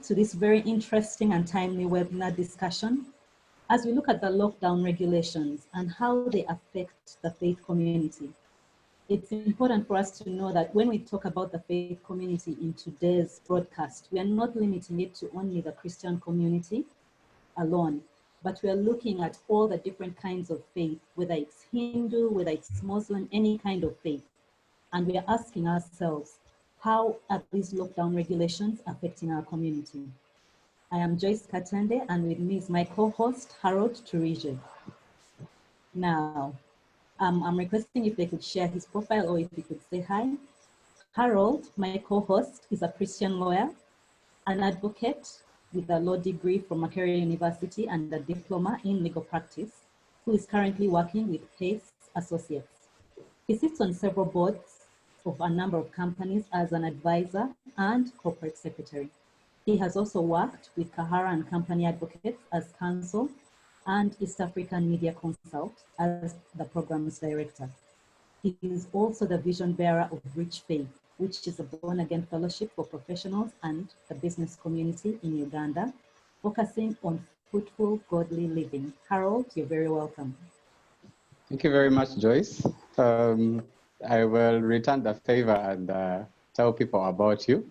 to this very interesting and timely webinar discussion as we look at the lockdown regulations and how they affect the faith community. It's important for us to know that when we talk about the faith community in today's broadcast, we are not limiting it to only the Christian community alone, but we are looking at all the different kinds of faith, whether it's Hindu, whether it's Muslim, any kind of faith. And we are asking ourselves, how are these lockdown regulations affecting our community? I am Joyce Katende, and with me is my co-host, Harold Turije. Now, I'm requesting if they could share his profile or if he could say hi. Harold, my co-host, is a Christian lawyer, an advocate with a law degree from Makerere University and a diploma in legal practice, who is currently working with Pace Associates. He sits on several boards of a number of companies as an advisor and corporate secretary. He has also worked with Kahara and Company Advocates as counsel and East African Media Consult as the program's director. He is also the vision bearer of Rich Faith, which is a born-again fellowship for professionals and the business community in Uganda, focusing on fruitful, godly living. Harold, you're very welcome. Thank you very much, Joyce. I will return the favor and tell people about you.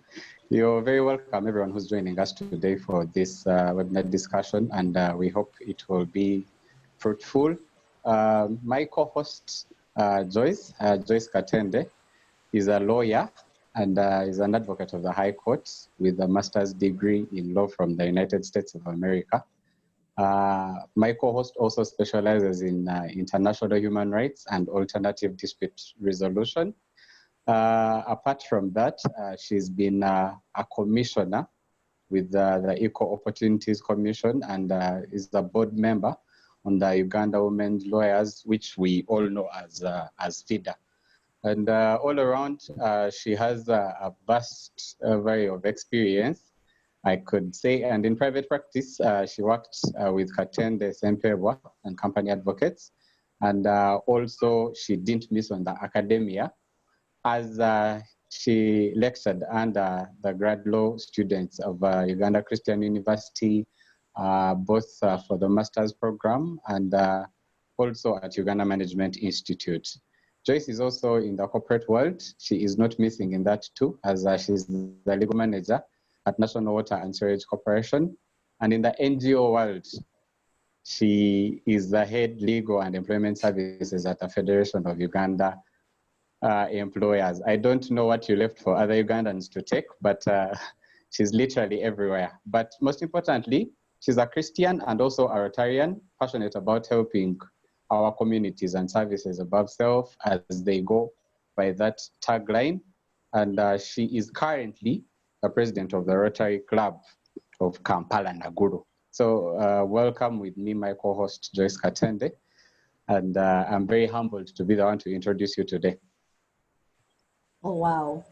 You're very welcome, everyone who's joining us today for this webinar discussion, and we hope it will be fruitful. My co-host, Joyce Katende, is a lawyer and is an advocate of the High Court with a master's degree in law from the United States of America. My co-host also specializes in international human rights and alternative dispute resolution. Apart from that, she's been a commissioner with the Equal Opportunities Commission and is the board member on the Uganda Women's Lawyers, which we all know as FIDA. And all around, she has a vast array of experience, I could say, and in private practice, she worked with Katende Sempewa and Company Advocates, and also she didn't miss on the academia as she lectured under the grad law students of Uganda Christian University, both for the master's program and also at Uganda Management Institute. Joyce is also in the corporate world. She is not missing in that too, as she's the legal manager at National Water and Sewerage Corporation. And in the NGO world, she is the head legal and employment services at the Federation of Uganda Employers. I don't know what you left for other Ugandans to take, but she's literally everywhere. But most importantly, she's a Christian and also a Rotarian, passionate about helping our communities and services above self as they go by that tagline. And she is currently the president of the Rotary Club of Kampala, Naguru. So welcome with me, my co-host, Joyce Katende. And I'm very humbled to be the one to introduce you today. Oh, wow.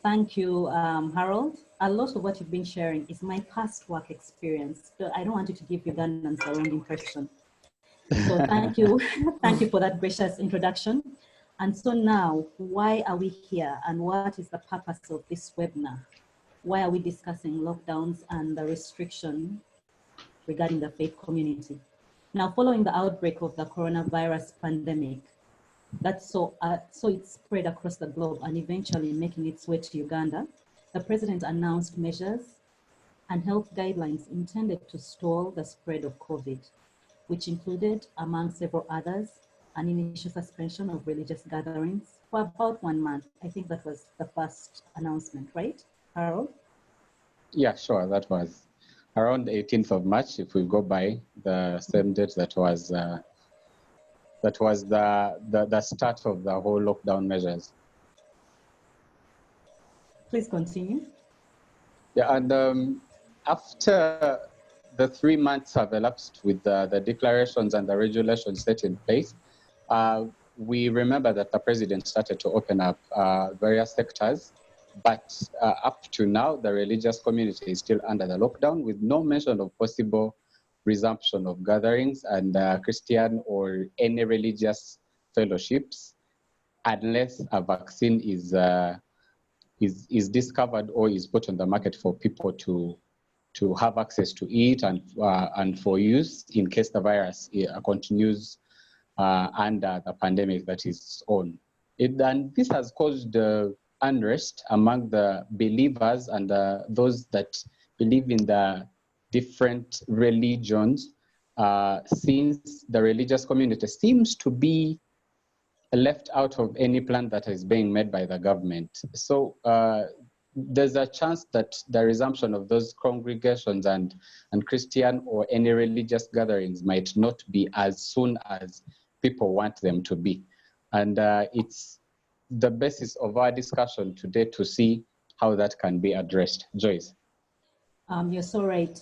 Thank you, Harold. A lot of what you've been sharing is my past work experience. So I don't want you to give Ugandans the wrong impression. So thank you. Thank you for that gracious introduction. And so now, why are we here and what is the purpose of this webinar? Why are we discussing lockdowns and the restriction regarding the faith community? Now, following the outbreak of the coronavirus pandemic, so it spread across the globe and eventually making its way to Uganda, the president announced measures and health guidelines intended to stall the spread of COVID, which included, among several others, an initial suspension of religious gatherings for about 1 month. I think that was the first announcement, right, Harold? Yeah, sure, that was around the 18th of March, if we go by the same date that was the start of the whole lockdown measures. Please continue. Yeah, and after the 3 months have elapsed with the declarations and the regulations set in place, we remember that the president started to open up various sectors, but up to now, the religious community is still under the lockdown with no mention of possible resumption of gatherings and Christian or any religious fellowships unless a vaccine is discovered or is put on the market for people to to have access to it and for use in case the virus continues under the pandemic that is on. And this has caused unrest among the believers and those that believe in the different religions, since the religious community seems to be left out of any plan that is being made by the government. So there's a chance that the resumption of those congregations and Christian or any religious gatherings might not be as soon as people want them to be. And it's the basis of our discussion today to see how that can be addressed. Joyce. You're so right,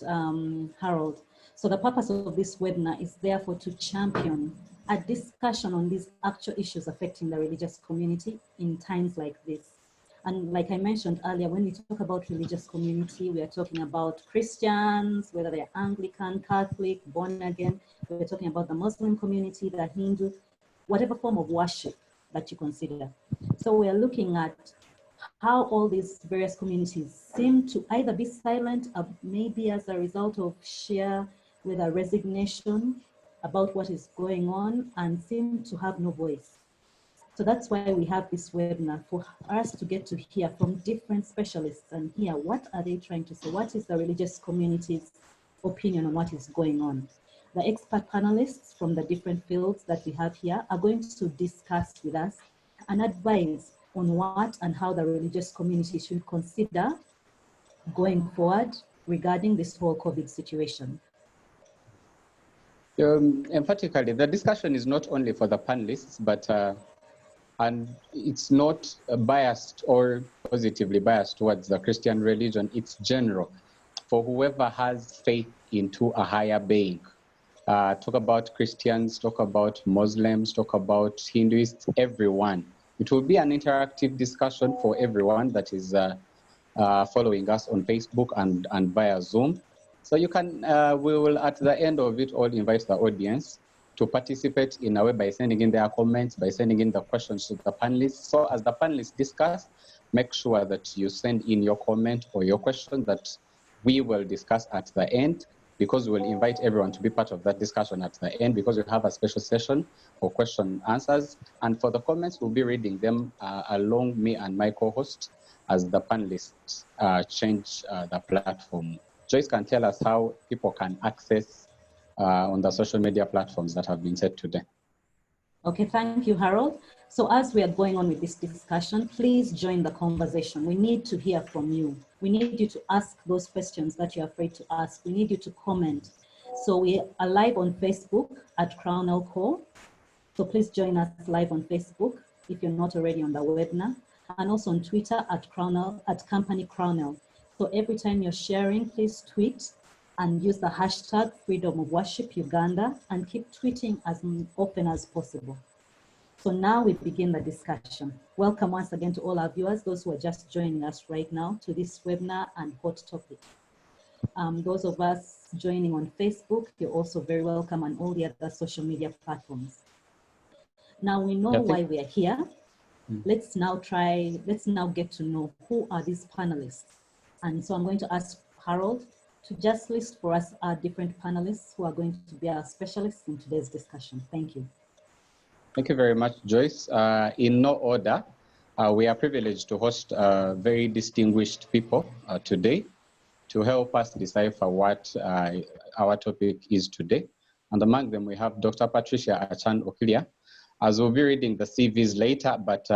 Harold. So the purpose of this webinar is therefore to champion a discussion on these actual issues affecting the religious community in times like this. And like I mentioned earlier, when we talk about religious community, we are talking about Christians, whether they're Anglican, Catholic, born again. We're talking about the Muslim community, the Hindu, whatever form of worship that you consider. So we are looking at how all these various communities seem to either be silent, maybe as a result of sheer with a resignation about what is going on, and seem to have no voice. So that's why we have this webinar, for us to get to hear from different specialists and hear what are they trying to say, what is the religious community's opinion on what is going on. The expert panelists from the different fields that we have here are going to discuss with us and advise on what and how the religious community should consider going forward regarding this whole COVID situation. Emphatically, the discussion is not only for the panelists, but and it's not biased or positively biased towards the Christian religion. It's general for whoever has faith into a higher being. Talk about Christians, talk about Muslims, talk about Hindus, everyone. It will be an interactive discussion for everyone that is following us on Facebook and via Zoom. So you can, we will at the end of it all invite the audience to participate in a way by sending in their comments, by sending in the questions to the panelists. So as the panelists discuss, make sure that you send in your comment or your question that we will discuss at the end, because we'll invite everyone to be part of that discussion at the end, because we have a special session for question and answers. And for the comments, we'll be reading them along me and my co-host as the panelists change the platform. Joyce can tell us how people can access on the social media platforms that have been said today. Okay, thank you, Harold. So as we are going on with this discussion, please join the conversation. We need to hear from you. We need you to ask those questions that you're afraid to ask. We need you to comment. So we are live on Facebook at Crownell Core. So please join us live on Facebook if you're not already on the webinar, and also on Twitter at Crownell, at Company Crownell. So every time you're sharing, please tweet and use the hashtag Freedom of Worship Uganda, and keep tweeting as often as possible. So now we begin the discussion. Welcome once again to all our viewers, those who are just joining us right now to this webinar and hot topic. Those of us joining on Facebook, you're also very welcome on all the other social media platforms. Now we know why we are here. Let's now get to know who are these panelists. And so I'm going to ask Harold to just list for us our different panelists who are going to be our specialists in today's discussion. Thank you. Thank you very much, Joyce. In no order, we are privileged to host very distinguished people today to help us decipher what our topic is today. And among them, we have Dr. Patricia Achan Okilia. As we'll be reading the CVs later, but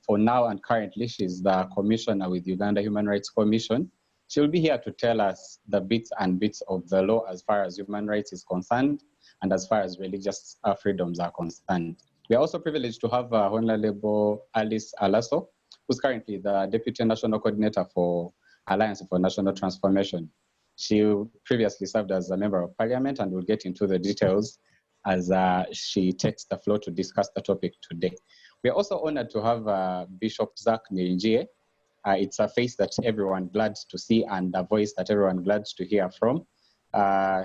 for now and currently, she's the commissioner with Uganda Human Rights Commission. She'll be here to tell us the bits and bits of the law as far as human rights is concerned and as far as religious freedoms are concerned. We are also privileged to have Honorable Alice Alaso, who's currently the Deputy National Coordinator for Alliance for National Transformation. She previously served as a Member of Parliament, and we'll get into the details as she takes the floor to discuss the topic today. We are also honored to have Bishop Zach Nirinjie. It's a face that everyone glad to see and a voice that everyone glad to hear from.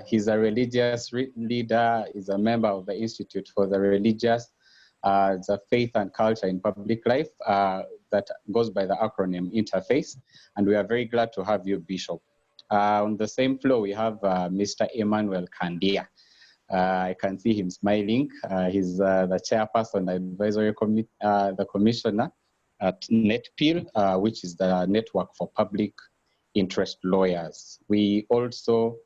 He's a religious leader, he's a member of the Institute for the Religious. It's a faith and culture in public life that goes by the acronym Interface. And we are very glad to have you, Bishop. On the same floor, we have Mr. Emmanuel Kandia. I can see him smiling. He's the chairperson, advisory committee, the commissioner at NetPIL, which is the Network for Public Interest Lawyers. We also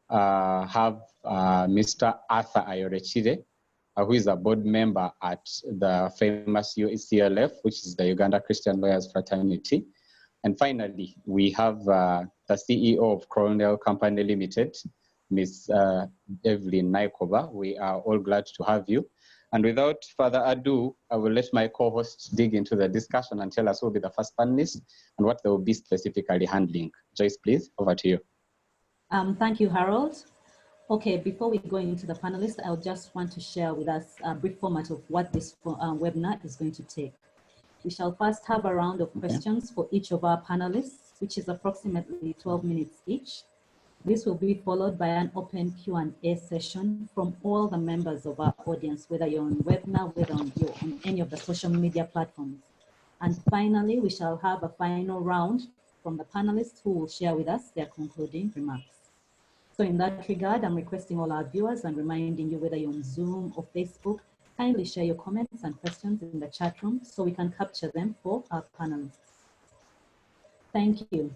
have Mr. Arthur Ayorechire, who is a board member at the famous UCLF, which is the Uganda Christian Lawyers Fraternity. And finally, we have the CEO of Cornell Company Limited, Ms. Evelyn Naikoba. We are all glad to have you. And without further ado, I will let my co-hosts dig into the discussion and tell us who will be the first panelists and what they will be specifically handling. Joyce, please, over to you. Thank you, Harold. Okay, before we go into the panelists, I just want to share with us a brief format of what this webinar is going to take. We shall first have a round of questions for each of our panelists, which is approximately 12 minutes each. This will be followed by an open Q&A session from all the members of our audience, whether you're on webinar, whether you're on any of the social media platforms. And finally, we shall have a final round from the panelists who will share with us their concluding remarks. So in that regard, I'm requesting all our viewers and reminding you, whether you're on Zoom or Facebook, kindly share your comments and questions in the chat room so we can capture them for our panelists. Thank you.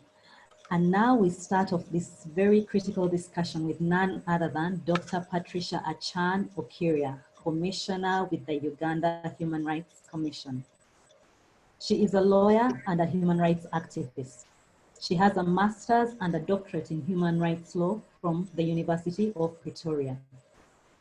And now we start off this very critical discussion with none other than Dr. Patricia Achan Okiria, Commissioner with the Uganda Human Rights Commission. She is a lawyer and a human rights activist. She has a master's and a doctorate in human rights law from the University of Pretoria.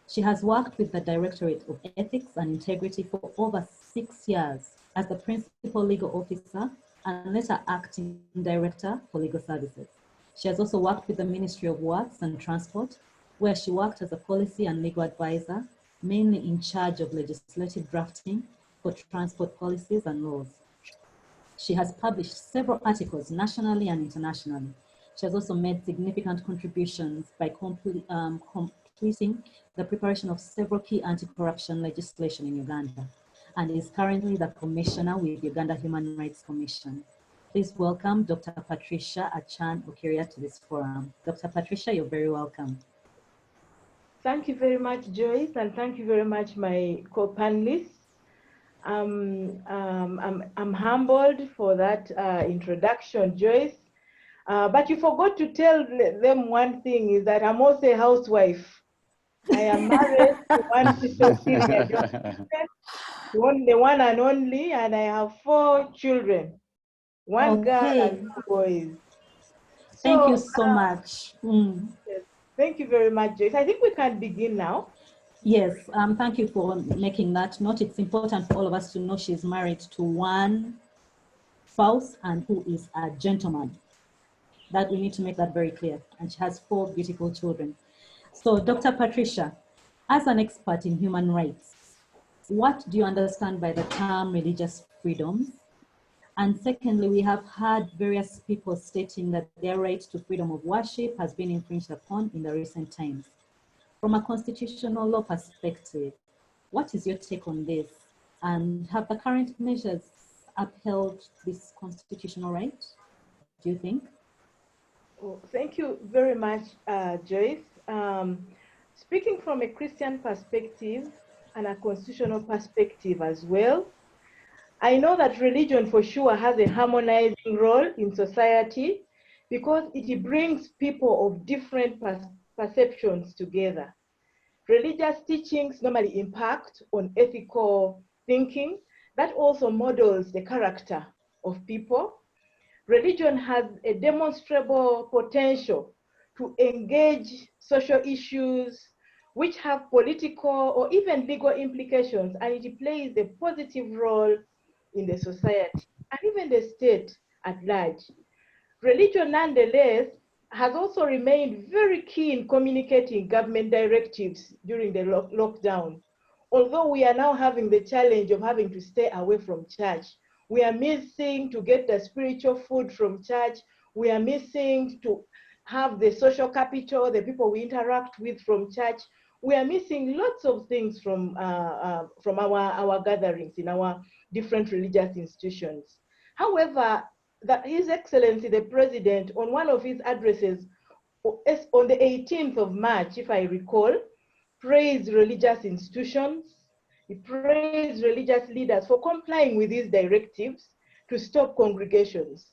She has worked with the Directorate of Ethics and Integrity for over 6 years as the Principal Legal Officer and later Acting Director for Legal Services. She has also worked with the Ministry of Works and Transport, where she worked as a policy and legal advisor, mainly in charge of legislative drafting for transport policies and laws. She has published several articles nationally and internationally. She has also made significant contributions by completing the preparation of several key anti-corruption legislation in Uganda, and is currently the Commissioner with Uganda Human Rights Commission. Please welcome Dr. Patricia Achan Okiria to this forum. Dr. Patricia, you're very welcome. Thank you very much, Joyce, and thank you very much, my co-panelists. I'm humbled for that introduction, Joyce. But you forgot to tell them one thing, is that I'm also a housewife. I am married to one the one and only, and I have 4 children, 1 girl and 2 boys. Thank you so much. Yes, thank you very much, Joyce. I think we can begin now. Yes, thank you for making that note. It's important for all of us to know she's married to 1 spouse and who is a gentleman. That we need to make that very clear. And she has 4 beautiful children. So Dr. Patricia, as an expert in human rights, what do you understand by the term religious freedoms? And secondly, we have had various people stating that their right to freedom of worship has been infringed upon in the recent times. From a constitutional law perspective, what is your take on this? And have the current measures upheld this constitutional right, do you think? Well, thank you very much, Joyce. Speaking from a Christian perspective and a constitutional perspective as well, I know that religion for sure has a harmonizing role in society because it brings people of different perceptions together. Religious teachings normally impact on ethical thinking that also models the character of people. Religion has a demonstrable potential to engage social issues which have political or even legal implications, and it plays a positive role in the society and even the state at large. Religion, nonetheless, has also remained very key in communicating government directives during the lockdown. Although we are now having the challenge of having to stay away from church, we are missing to get the spiritual food from church. We are missing to have the social capital, the people we interact with from church. We are missing lots of things from our gatherings in our different religious institutions. However, that His Excellency the President, on one of his addresses on the 18th of March, if I recall, praised religious institutions. He praised religious leaders for complying with these directives to stop congregations.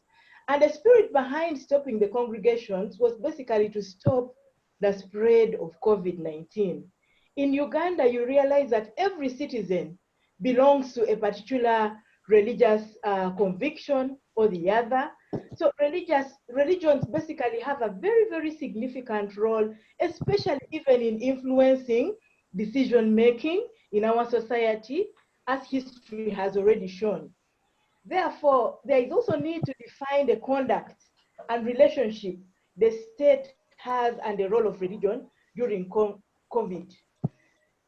And the spirit behind stopping the congregations was basically to stop the spread of COVID-19. In Uganda, you realize that every citizen belongs to a particular religious conviction or the other. So religions basically have a very, very significant role, especially even in influencing decision-making in our society, as history has already shown. Therefore, there is also need to define the conduct and relationship the state has and the role of religion during COVID.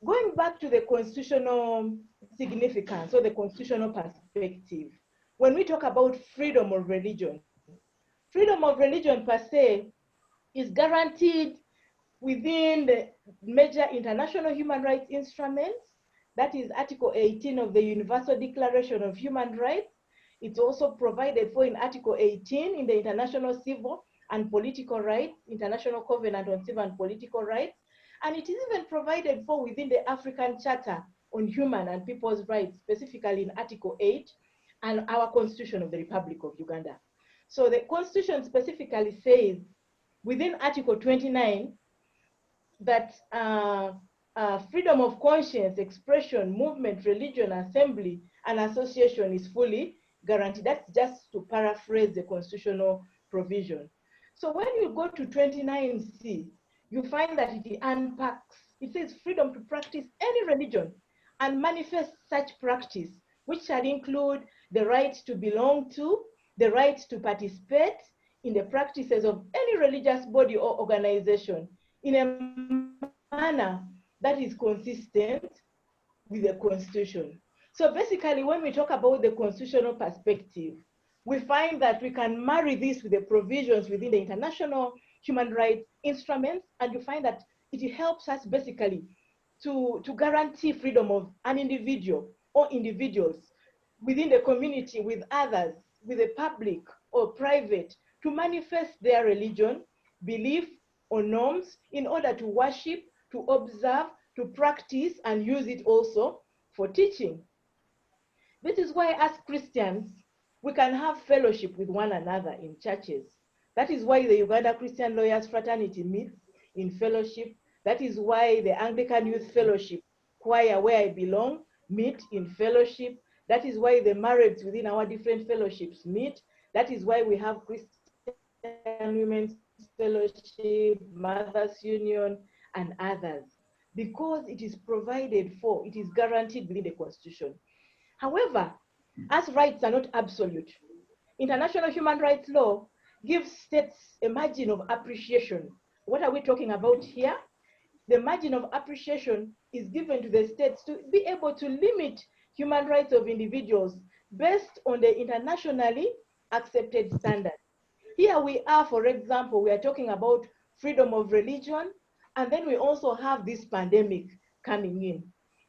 Going back to the constitutional significance or the constitutional perspective, when we talk about freedom of religion per se is guaranteed within the major international human rights instruments. That is Article 18 of the Universal Declaration of Human Rights. It's also provided for in Article 18 in the International Civil and Political Rights, International Covenant on Civil and Political Rights. And it is even provided for within the African Charter on Human and People's Rights, specifically in Article 8 and our Constitution of the Republic of Uganda. So the Constitution specifically says within Article 29 that freedom of conscience, expression, movement, religion, assembly, and association is fully guaranteed. That's just to paraphrase the constitutional provision. So when you go to 29C, you find that it unpacks, it says freedom to practice any religion and manifest such practice, which shall include the right to belong to, the right to participate in the practices of any religious body or organization in a manner that is consistent with the Constitution. So basically, when we talk about the constitutional perspective, we find that we can marry this with the provisions within the international human rights instruments, and you find that it helps us basically to guarantee freedom of an individual or individuals within the community, with others, with the public or private, to manifest their religion, belief, or norms in order to worship, to observe, to practice, and use it also for teaching. This is why, as Christians, we can have fellowship with one another in churches. That is why the Uganda Christian Lawyers Fraternity meets in fellowship. That is why the Anglican Youth Fellowship Choir, where I belong, meet in fellowship. That is why the marrieds within our different fellowships meet. That is why we have Christian Women's Fellowship, Mothers Union, and others, because it is provided for, it is guaranteed within the Constitution. However, as rights are not absolute, international human rights law gives states a margin of appreciation. What are we talking about here? The margin of appreciation is given to the states to be able to limit human rights of individuals based on the internationally accepted standards. Here we are, for example, we are talking about freedom of religion, and then we also have this pandemic coming in.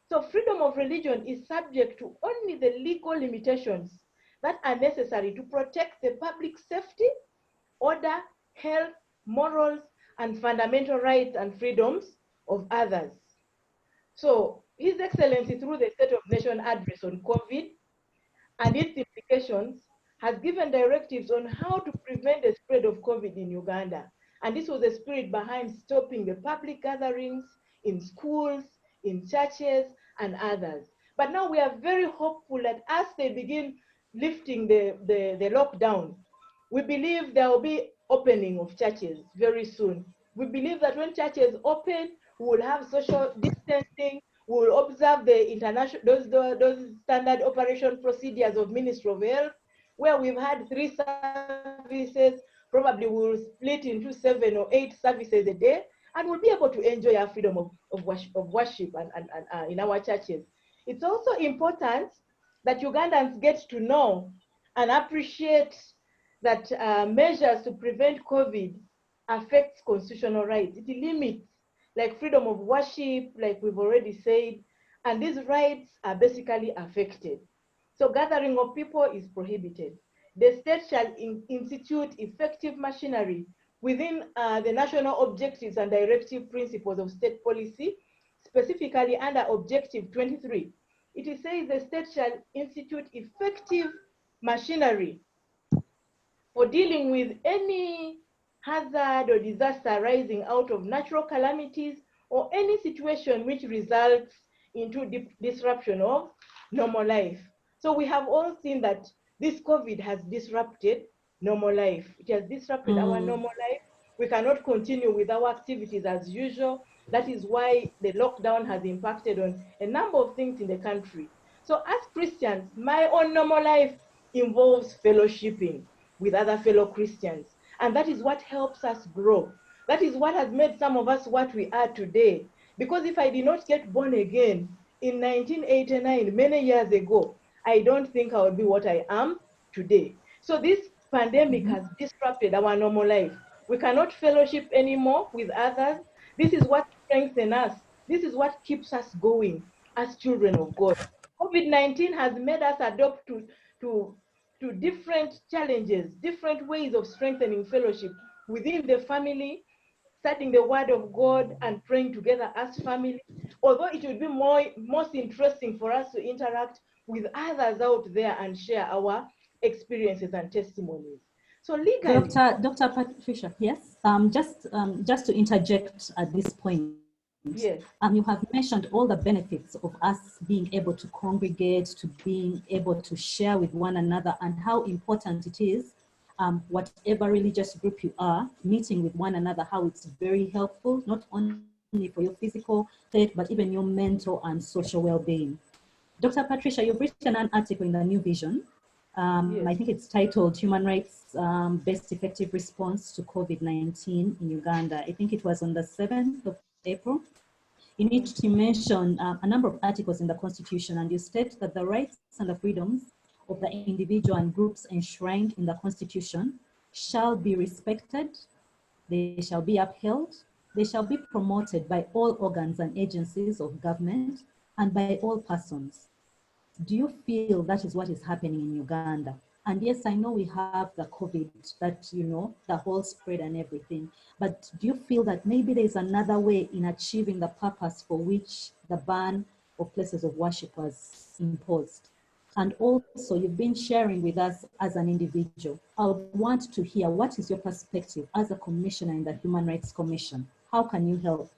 So freedom of religion is subject to only the legal limitations that are necessary to protect the public safety, order, health, morals, and fundamental rights and freedoms of others. So His Excellency, through the State of Nation address on COVID and its implications, has given directives on how to prevent the spread of COVID in Uganda. And this was the spirit behind stopping the public gatherings in schools, in churches, and others. But now we are very hopeful that as they begin lifting the lockdown, we believe there will be opening of churches very soon. We believe that when churches open, we will have social distancing, we will observe the international, those standard operation procedures of Ministry of Health, where we've had 3 services, probably we'll split into 7 or 8 services a day, and we'll be able to enjoy our freedom of worship and in our churches. It's also important that Ugandans get to know and appreciate that measures to prevent COVID affects constitutional rights. It limits, like freedom of worship, like we've already said, and these rights are basically affected. So gathering of people is prohibited. the state shall institute effective machinery within the national objectives and directive principles of state policy, specifically under Objective 23. It says the state shall institute effective machinery for dealing with any hazard or disaster arising out of natural calamities or any situation which results into disruption of normal life. So we have all seen that this COVID has disrupted normal life. It has disrupted our normal life. We cannot continue with our activities as usual. That is why the lockdown has impacted on a number of things in the country. So as Christians, my own normal life involves fellowshipping with other fellow Christians. And that is what helps us grow. That is what has made some of us what we are today. Because if I did not get born again in 1989, many years ago, I don't think I would be what I am today. So this pandemic has disrupted our normal life. We cannot fellowship anymore with others. This is what strengthens us. This is what keeps us going as children of God. COVID-19 has made us adopt to different challenges, different ways of strengthening fellowship within the family, studying the word of God and praying together as family. Although it would be most interesting for us to interact with others out there and share our experiences and testimonies. So legally, Dr. Patricia, yes, just to interject at this point. Yes. You have mentioned all the benefits of us being able to congregate, to being able to share with one another, and how important it is, whatever religious group you are, meeting with one another, how it's very helpful, not only for your physical state, but even your mental and social well-being. Dr. Patricia, you've written an article in the New Vision. Yes. I think it's titled Human Rights Best Effective Response to COVID-19 in Uganda. I think it was on the 7th of April. In which you mention a number of articles in the Constitution, and you state that the rights and the freedoms of the individual and groups enshrined in the Constitution shall be respected, they shall be upheld, they shall be promoted by all organs and agencies of government and by all persons. Do you feel that is what is happening in Uganda? And yes, I know we have the COVID, that, you know, the whole spread and everything, but do you feel that maybe there's another way in achieving the purpose for which the ban of places of worship was imposed? And also, you've been sharing with us as an individual. I would want to hear, what is your perspective as a commissioner in the Human Rights Commission? How can you help?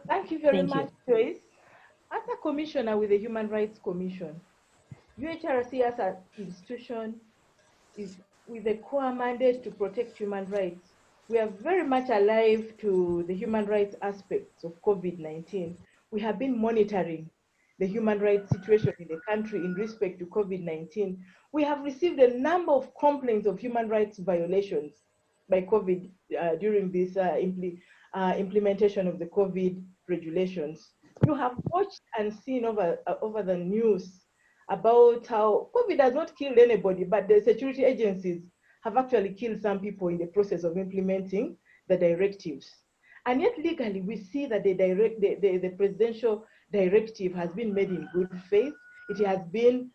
Thank you very much, Joyce. As a commissioner with the Human Rights Commission, UHRC as an institution is with a core mandate to protect human rights. We are very much alive to the human rights aspects of COVID-19. We have been monitoring the human rights situation in the country in respect to COVID-19. We have received a number of complaints of human rights violations by COVID during this implementation of the COVID regulations. You have watched and seen over the news about how COVID has not killed anybody, but the security agencies have actually killed some people in the process of implementing the directives. And yet legally, we see that the presidential directive has been made in good faith. It has been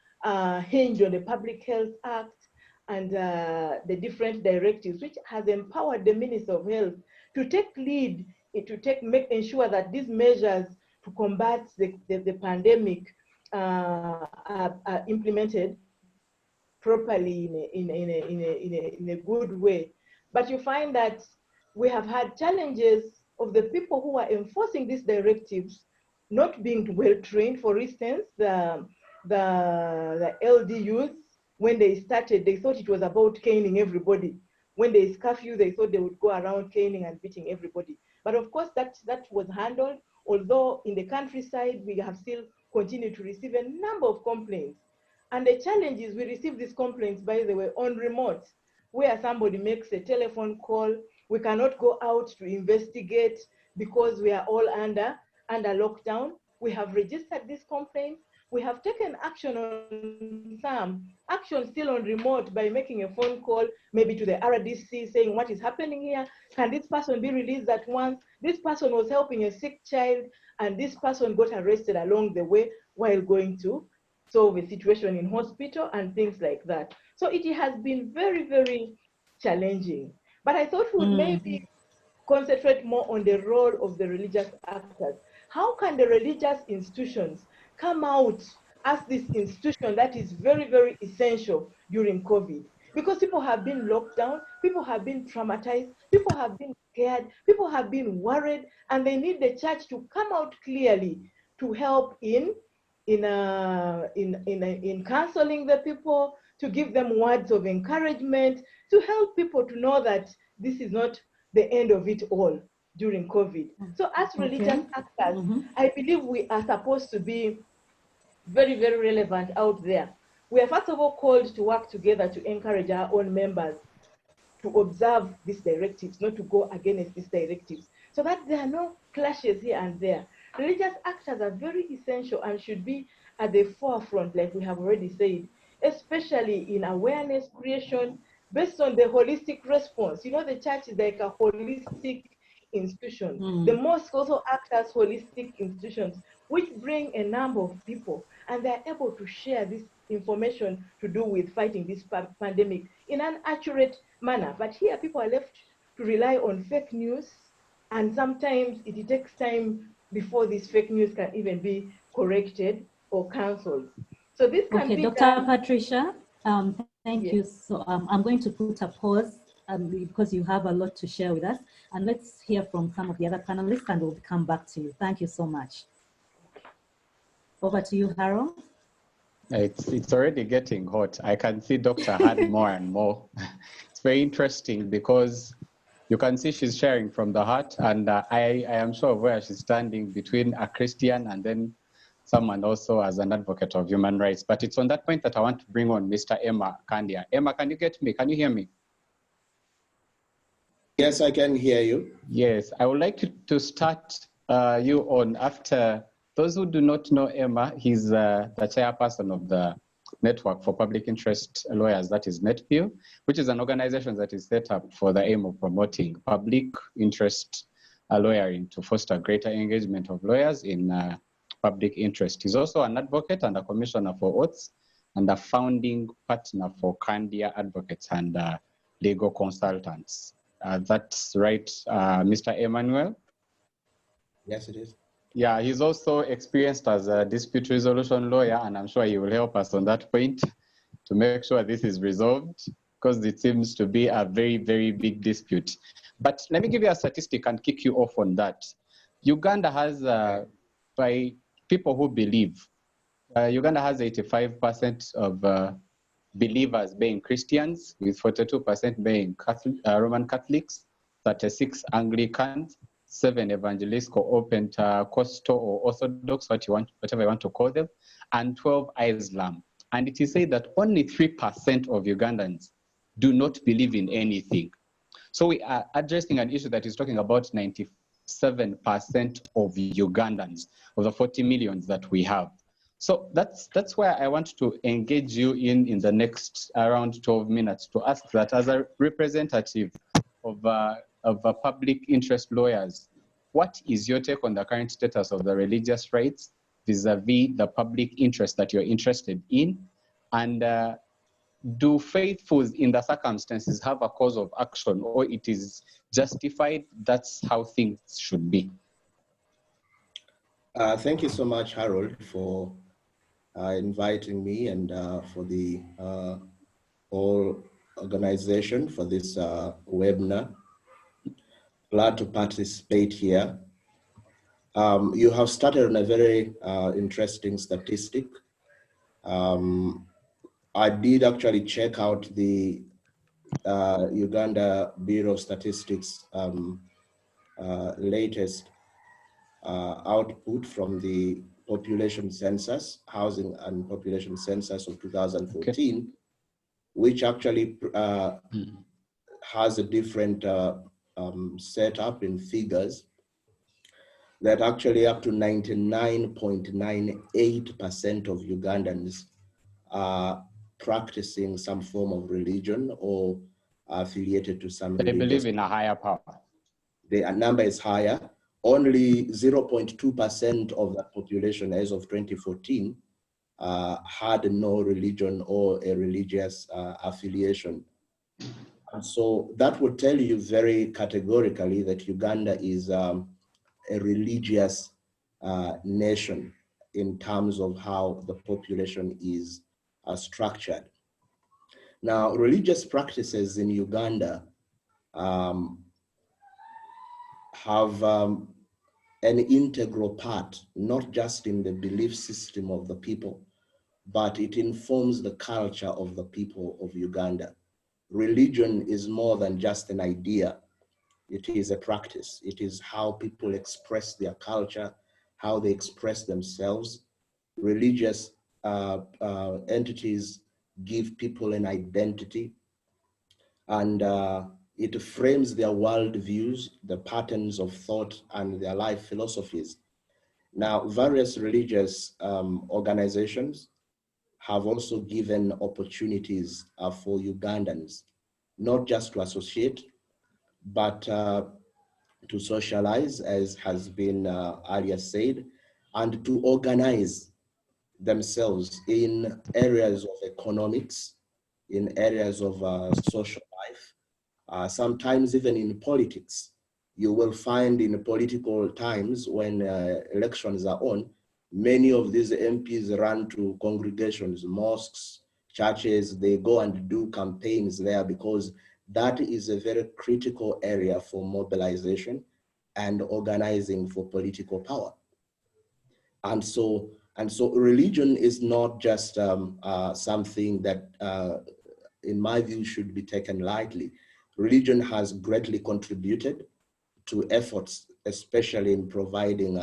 hinged on the Public Health Act and the different directives, which has empowered the Minister of Health to take lead, ensure that these measures to combat the pandemic are implemented properly in a good way. But you find that we have had challenges of the people who are enforcing these directives not being well trained. For instance, the LDUs, when they started, they thought it was about caning everybody. When there is curfew, they thought they would go around caning and beating everybody. But of course, that was handled, although in the countryside, we have still continued to receive a number of complaints. And the challenge is we receive these complaints, by the way, on remote, where somebody makes a telephone call. We cannot go out to investigate because we are all under lockdown. We have registered these complaints. We have taken action on some, action still on remote by making a phone call, maybe to the RDC saying what is happening here. Can this person be released at once? This person was helping a sick child and this person got arrested along the way while going to solve a situation in hospital and things like that. So it has been very, very challenging. But I thought we would maybe concentrate more on the role of the religious actors. How can the religious institutions come out as this institution that is very, very essential during COVID? Because people have been locked down, people have been traumatized, people have been scared, people have been worried, and they need the church to come out clearly to help in counseling the people, to give them words of encouragement, to help people to know that this is not the end of it all during COVID. So as religious actors, I believe we are supposed to be very, very relevant out there. We are first of all called to work together to encourage our own members to observe these directives, not to go against these directives, so that there are no clashes here and there. Religious actors are very essential and should be at the forefront, like we have already said, especially in awareness creation based on the holistic response. You know, the church is like a holistic institution. The mosque also acts as holistic institutions, which bring a number of people, and they're able to share this information to do with fighting this pandemic in an accurate manner. But here people are left to rely on fake news, and sometimes it takes time before this fake news can even be corrected or cancelled. So this can be Dr. done. Patricia, thank you. So I'm going to put a pause because you have a lot to share with us, and let's hear from some of the other panelists and we'll come back to you. Thank you so much. Over to you, Harold. It's already getting hot. I can see Dr. had more and more. It's very interesting because you can see she's sharing from the heart, and I am sure of where she's standing between a Christian and then someone also as an advocate of human rights. But it's on that point that I want to bring on Mr. Emma Kandia. Emma, can you get me? Can you hear me? Yes, I can hear you. Yes, I would like to start you on after. Those who do not know Emma, he's the chairperson of the Network for Public Interest Lawyers, that is NetPIL, which is an organization that is set up for the aim of promoting public interest lawyering to foster greater engagement of lawyers in public interest. He's also an advocate and a commissioner for oaths and a founding partner for Kandia Advocates and legal consultants. That's right, Mr. Emmanuel? Yes, it is. Yeah, he's also experienced as a dispute resolution lawyer, and I'm sure he will help us on that point to make sure this is resolved, because it seems to be a very, very big dispute. But let me give you a statistic and kick you off on that. Uganda has, by people who believe, Uganda has 85% of believers being Christians, with 42% being Roman Catholics, 36 Anglicans, 7 evangelical or Pentecostal or Orthodox, whatever you want to call them, and 12 Islam. And it is said that only 3% of Ugandans do not believe in anything. So we are addressing an issue that is talking about 97% of Ugandans, of the 40 millions that we have. So that's where I want to engage you in the next around 12 minutes to ask that as a representative of public interest lawyers, what is your take on the current status of the religious rights vis-a-vis the public interest that you're interested in? And do faithfuls in the circumstances have a cause of action, or it is justified? That's how things should be. Thank you so much, Harold, for inviting me and for the whole organization for this webinar. Glad to participate here. You have started on a very interesting statistic. I did actually check out the Uganda Bureau of Statistics latest output from the population census, housing and population census of 2014, which actually has a different setup in figures, that actually up to 99.98% of Ugandans are practicing some form of religion or affiliated to some religion. They believe in a higher power. The number is higher. Only 0.2% of the population as of 2014 had no religion or a religious affiliation. And so that would tell you very categorically that Uganda is a religious nation in terms of how the population is structured. Now, religious practices in Uganda have an integral part, not just in the belief system of the people, but it informs the culture of the people of Uganda. Religion is more than just an idea. It is a practice. It is how people express their culture, how they express themselves. Religious entities give people an identity, and it frames their worldviews, the patterns of thought, and their life philosophies. Now, various religious organizations have also given opportunities for Ugandans, not just to associate, but to socialize, as has been earlier said, and to organize themselves in areas of economics, in areas of social life, sometimes even in politics. You will find in political times when elections are on, many of these MPs run to congregations, mosques, churches. They go and do campaigns there because that is a very critical area for mobilization and organizing for political power. And so religion is not just something that, in my view, should be taken lightly. Religion has greatly contributed to efforts, especially in providing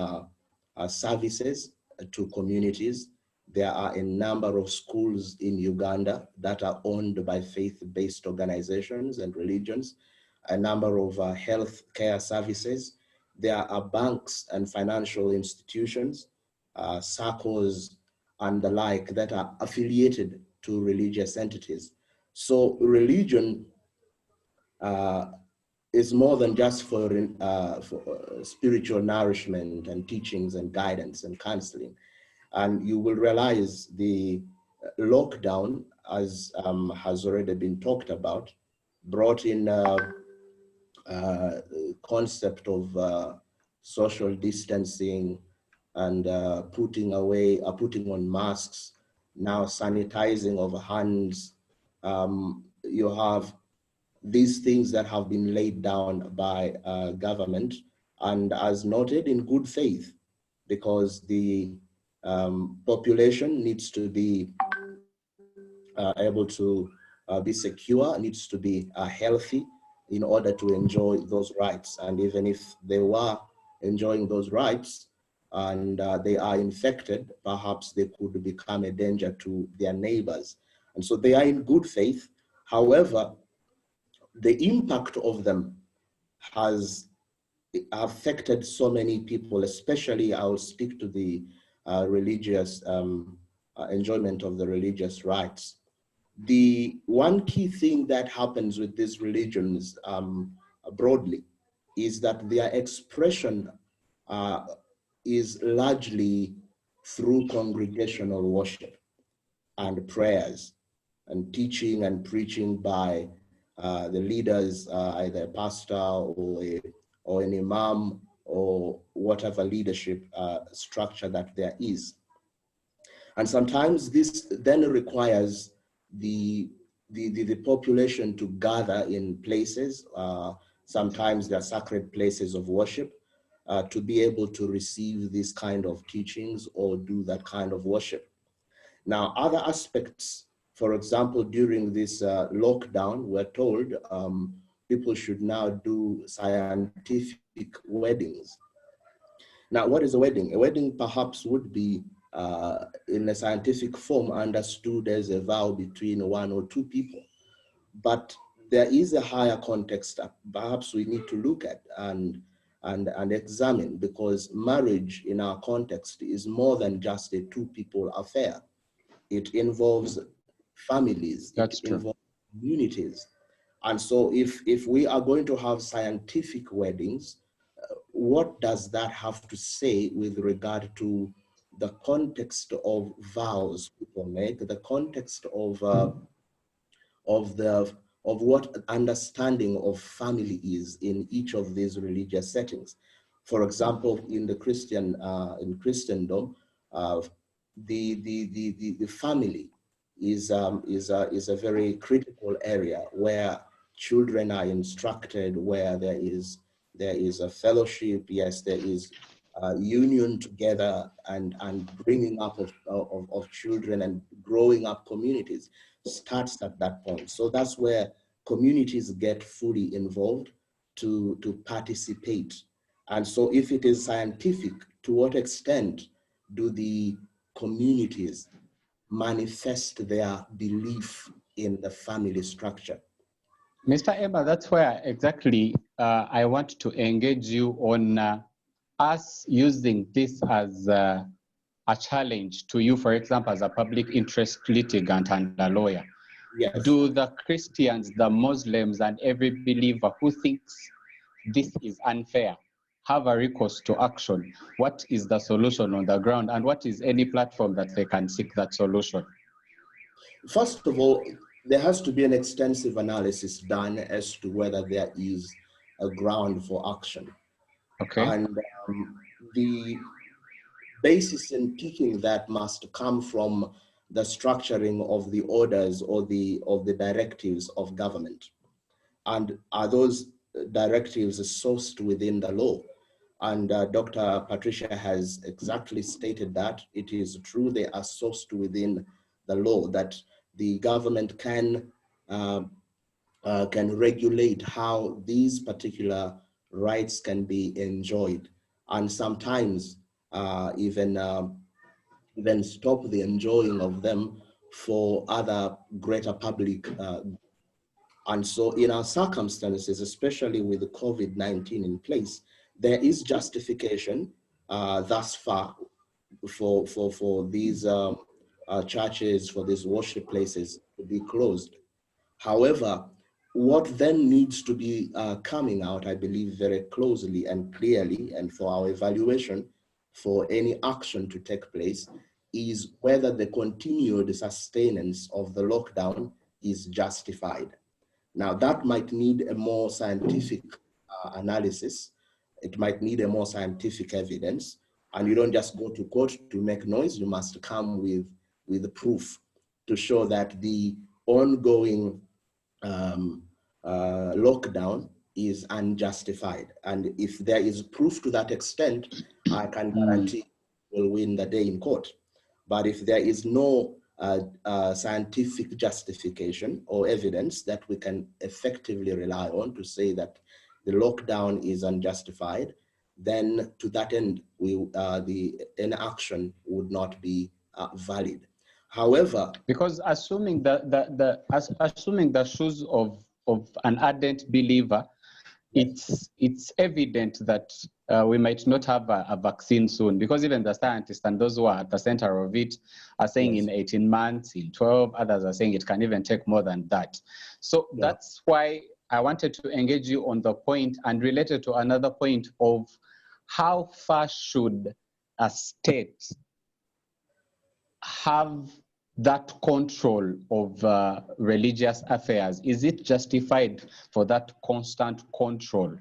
services to communities. There are a number of schools in Uganda that are owned by faith-based organizations and religions, a number of health care services. There are banks and financial institutions, SACCOs, and the like that are affiliated to religious entities. So religion is more than just for spiritual nourishment and teachings and guidance and counseling. And you will realize the lockdown, as has already been talked about, brought in concept of social distancing and putting on masks, now sanitizing of hands. You have these things that have been laid down by government, and as noted, in good faith, because the population needs to be able to be secure, needs to be healthy in order to enjoy those rights. And even if they were enjoying those rights and they are infected, perhaps they could become a danger to their neighbors. And so they are in good faith. However, the impact of them has affected so many people, especially I'll speak to the religious enjoyment of the religious rights. The one key thing that happens with these religions broadly is that their expression is largely through congregational worship and prayers and teaching and preaching by the leaders, either a pastor or an imam or whatever leadership structure that there is. And sometimes this then requires the population to gather in places, sometimes they're sacred places of worship, to be able to receive these kind of teachings or do that kind of worship. Now, other aspects, for example, during this lockdown, we're told people should now do scientific weddings. Now, what is a wedding? A wedding perhaps would be in a scientific form understood as a vow between one or two people. But there is a higher context that perhaps we need to look at and examine, because marriage in our context is more than just a two-people affair. It involves families, it involves communities. And so if we are going to have scientific weddings, what does that have to say with regard to the context of vows people make, the context of what understanding of family is in each of these religious settings. For example, in the in Christendom, the family is a very critical area where children are instructed, where there is a fellowship. Yes, there is union together and bringing up of children and growing up communities starts at that point. So that's where communities get fully involved to participate. And so if it is scientific, to what extent do the communities manifest their belief in the family structure? Mr. Emma, that's where exactly I want to engage you on us using this as a challenge to you, for example, as a public interest litigant and a lawyer. Yes. Do the Christians, the Muslims, and every believer who thinks this is unfair have a recourse to action? What is the solution on the ground, and what is any platform that they can seek that solution? First of all, there has to be an extensive analysis done as to whether there is a ground for action. Okay. And the basis in picking that must come from the structuring of the orders or the directives of government. And are those directives sourced within the law? And Dr. Patricia has exactly stated that. It is true they are sourced within the law, that the government can regulate how these particular rights can be enjoyed, and sometimes even stop the enjoying of them for other greater public. And so in our circumstances, especially with the COVID-19 in place, there is justification thus far for these churches, for these worship places to be closed. However, what then needs to be coming out, I believe, very closely and clearly, and for our evaluation for any action to take place, is whether the continued sustenance of the lockdown is justified. Now, that might need a more scientific analysis. It might need a more scientific evidence. And you don't just go to court to make noise. You must come with the proof to show that the ongoing lockdown is unjustified. And if there is proof to that extent, I can guarantee we'll win the day in court. But if there is no scientific justification or evidence that we can effectively rely on to say that the lockdown is unjustified, then to that end, the inaction would not be valid. However, because assuming assuming the shoes of an ardent believer, yes, it's evident that we might not have a vaccine soon, because even the scientists and those who are at the center of it are saying, yes, in 18 months, in 12, others are saying it can even take more than that. So yeah, that's why I wanted to engage you on the point, and related to another point of how far should a state have that control of religious affairs? Is it justified for that constant control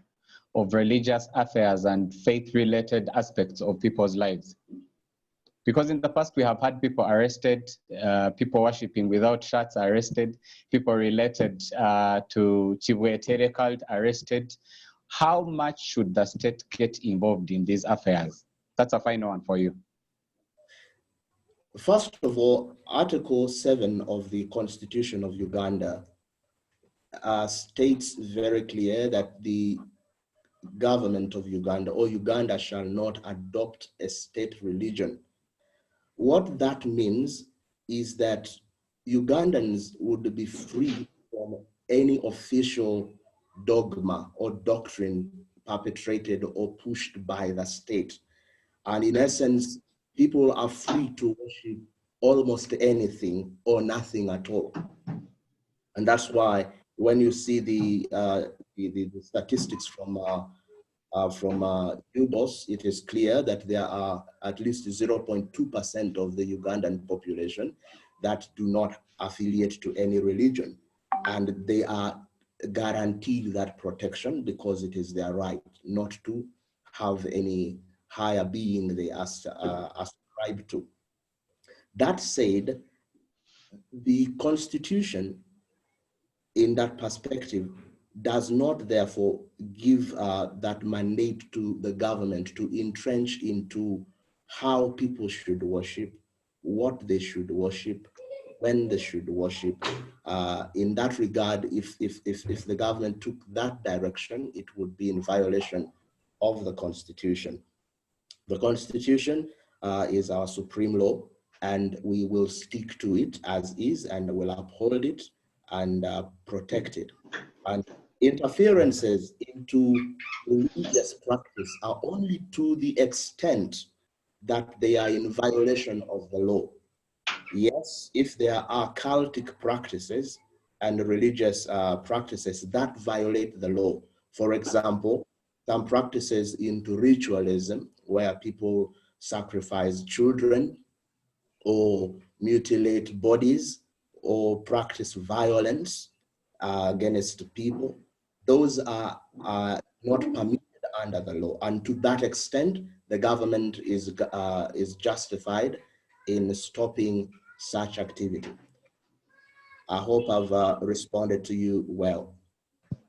of religious affairs and faith-related aspects of people's lives? Because in the past we have had people arrested, people worshiping without shirts arrested, people related to Chibuetere cult arrested. How much should the state get involved in these affairs? That's a final one for you. First of all, Article 7 of the Constitution of Uganda states very clear that the government of Uganda or Uganda shall not adopt a state religion. What that means is that Ugandans would be free from any official dogma or doctrine perpetrated or pushed by the state. And in essence, people are free to worship almost anything or nothing at all. And that's why when you see the statistics from From UBOS, it is clear that there are at least 0.2% of the Ugandan population that do not affiliate to any religion. And they are guaranteed that protection because it is their right not to have any higher being they ascribe to. That said, the Constitution, in that perspective, does not therefore give that mandate to the government to entrench into how people should worship, what they should worship, when they should worship. In that regard, if the government took that direction, it would be in violation of the Constitution. The Constitution is our supreme law, and we will stick to it as is, and will uphold it and protect it. And interferences into religious practice are only to the extent that they are in violation of the law. Yes, if there are cultic practices and religious practices that violate the law, for example, some practices into ritualism where people sacrifice children or mutilate bodies or practice violence against people, those are not permitted under the law. And to that extent, the government is justified in stopping such activity. I hope I've responded to you well.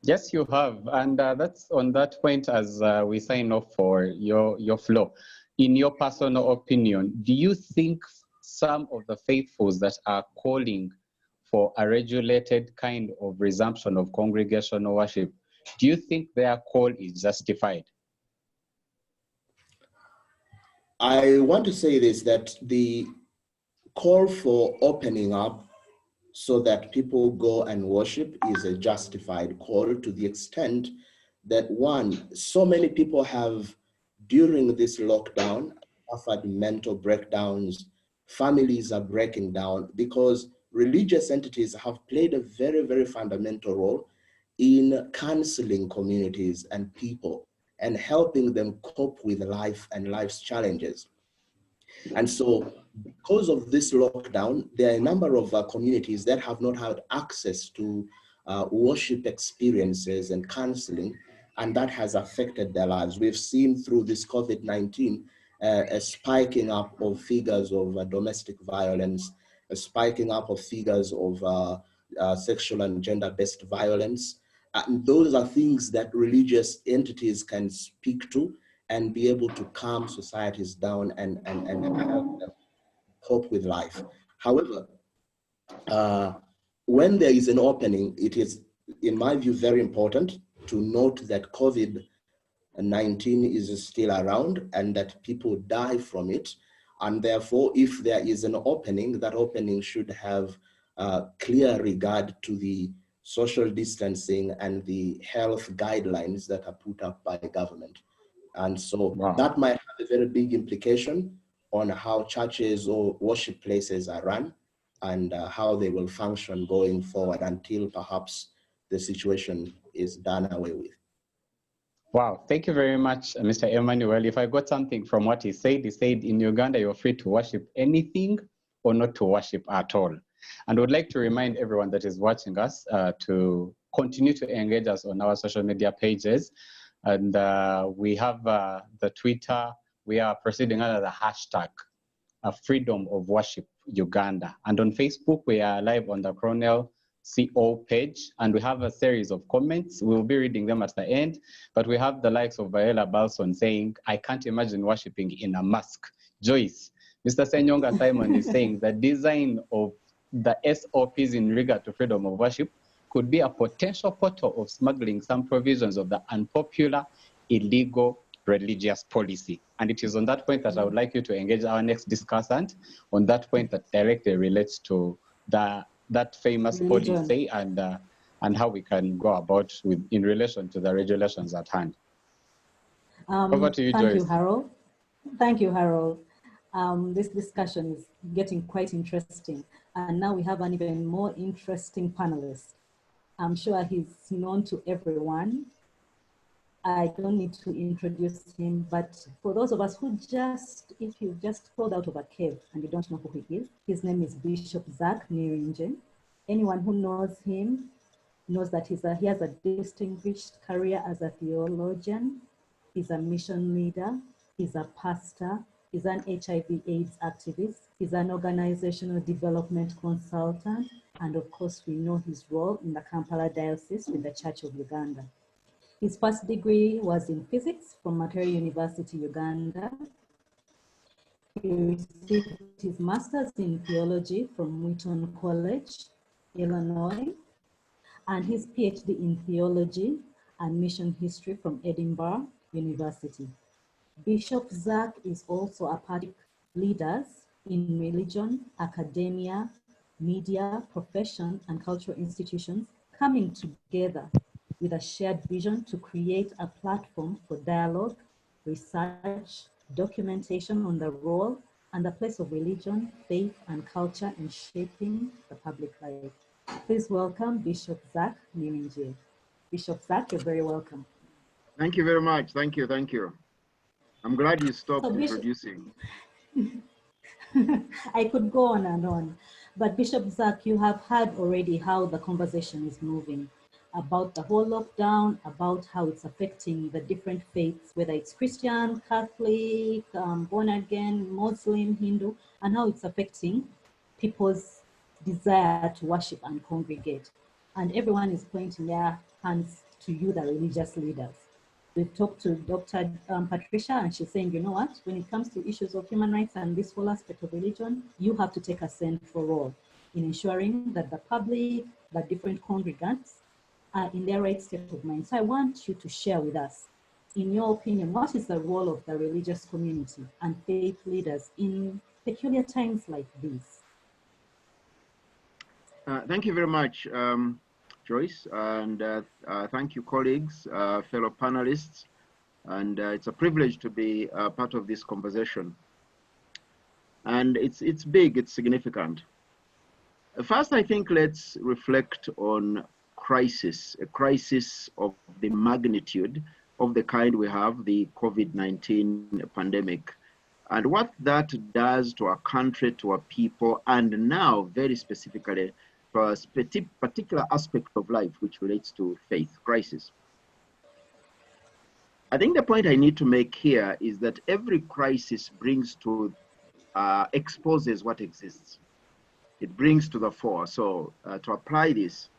Yes, you have. And that's on that point as we sign off for your flow. In your personal opinion, do you think some of the faithfuls that are calling for a regulated kind of resumption of congregational worship, do you think their call is justified? I want to say this, that the call for opening up so that people go and worship is a justified call, to the extent that, one, so many people have, during this lockdown, suffered mental breakdowns. Families are breaking down because religious entities have played a very, very fundamental role in counseling communities and people and helping them cope with life and life's challenges. And so, because of this lockdown, there are a number of communities that have not had access to worship experiences and counseling, and that has affected their lives. We've seen through this COVID-19 a spiking up of figures of domestic violence, a spiking up of figures of sexual and gender-based violence. And those are things that religious entities can speak to and be able to calm societies down and help them cope with life. However, when there is an opening, it is, in my view, very important to note that COVID-19 is still around and that people die from it. And therefore, if there is an opening, that opening should have clear regard to the social distancing and the health guidelines that are put up by the government. And so that might have a very big implication on how churches or worship places are run and how they will function going forward until perhaps the situation is done away with. Wow, thank you very much, Mr. Emmanuel. If I got something from what he said in Uganda, you're free to worship anything or not to worship at all. And I would like to remind everyone that is watching us to continue to engage us on our social media pages. And we have the Twitter. We are proceeding under the hashtag Freedom of Worship Uganda. And on Facebook, we are live on the Cornell CO page, and we have a series of comments. We'll be reading them at the end, but we have the likes of Viola Balson saying, I can't imagine worshiping in a mask. Joyce, Mr. Senyonga Simon is saying the design of the SOPs in regard to freedom of worship could be a potential portal of smuggling some provisions of the unpopular, illegal religious policy. And it is on that point that I would like you to engage our next discussant on that point that directly relates to that famous policy and how we can go about in relation to the regulations at hand. Over to you, Joyce. Thank you, Harold. Thank you, Harold. This discussion is getting quite interesting. And now we have an even more interesting panelist. I'm sure he's known to everyone. I don't need to introduce him, but for those of us who if you just crawled out of a cave and you don't know who he is, his name is Bishop Zach Nirinje. Anyone who knows him knows that he has a distinguished career as a theologian. He's a mission leader. He's a pastor. He's an HIV/AIDS activist. He's an organizational development consultant. And of course, we know his role in the Kampala Diocese with the Church of Uganda. His first degree was in physics from Makerere University, Uganda. He received his master's in theology from Wheaton College, Illinois, and his PhD in theology and mission history from Edinburgh University. Bishop Zach is also a part of leaders in religion, academia, media, profession, and cultural institutions coming together with a shared vision to create a platform for dialogue, research, documentation on the role and the place of religion, faith, and culture in shaping the public life. Please welcome Bishop Zach Nirinje. Bishop Zach, you're very welcome. Thank you very much. Thank you. Thank you. I'm glad you stopped introducing. I could go on and on, but Bishop Zach, you have heard already how the conversation is moving about the whole lockdown, about how it's affecting the different faiths, whether it's Christian, Catholic, born again, Muslim, Hindu, and how it's affecting people's desire to worship and congregate. And everyone is pointing their hands to you, the religious leaders. We've talked to Dr. Patricia, and she's saying, you know what, when it comes to issues of human rights and this whole aspect of religion, you have to take a central role in ensuring that the public, the different congregants are in their right state of mind. So I want you to share with us, in your opinion, what is the role of the religious community and faith leaders in peculiar times like these? Thank you very much, Joyce, and thank you, colleagues, fellow panelists, and it's a privilege to be part of this conversation. And it's big, it's significant. First, I think let's reflect on a crisis of the magnitude of the kind we have, the COVID-19 pandemic, and what that does to our country, to our people, and now very specifically for a particular aspect of life which relates to faith crisis. I think the point I need to make here is that every crisis brings to, exposes what exists. It brings to the fore. So to apply this,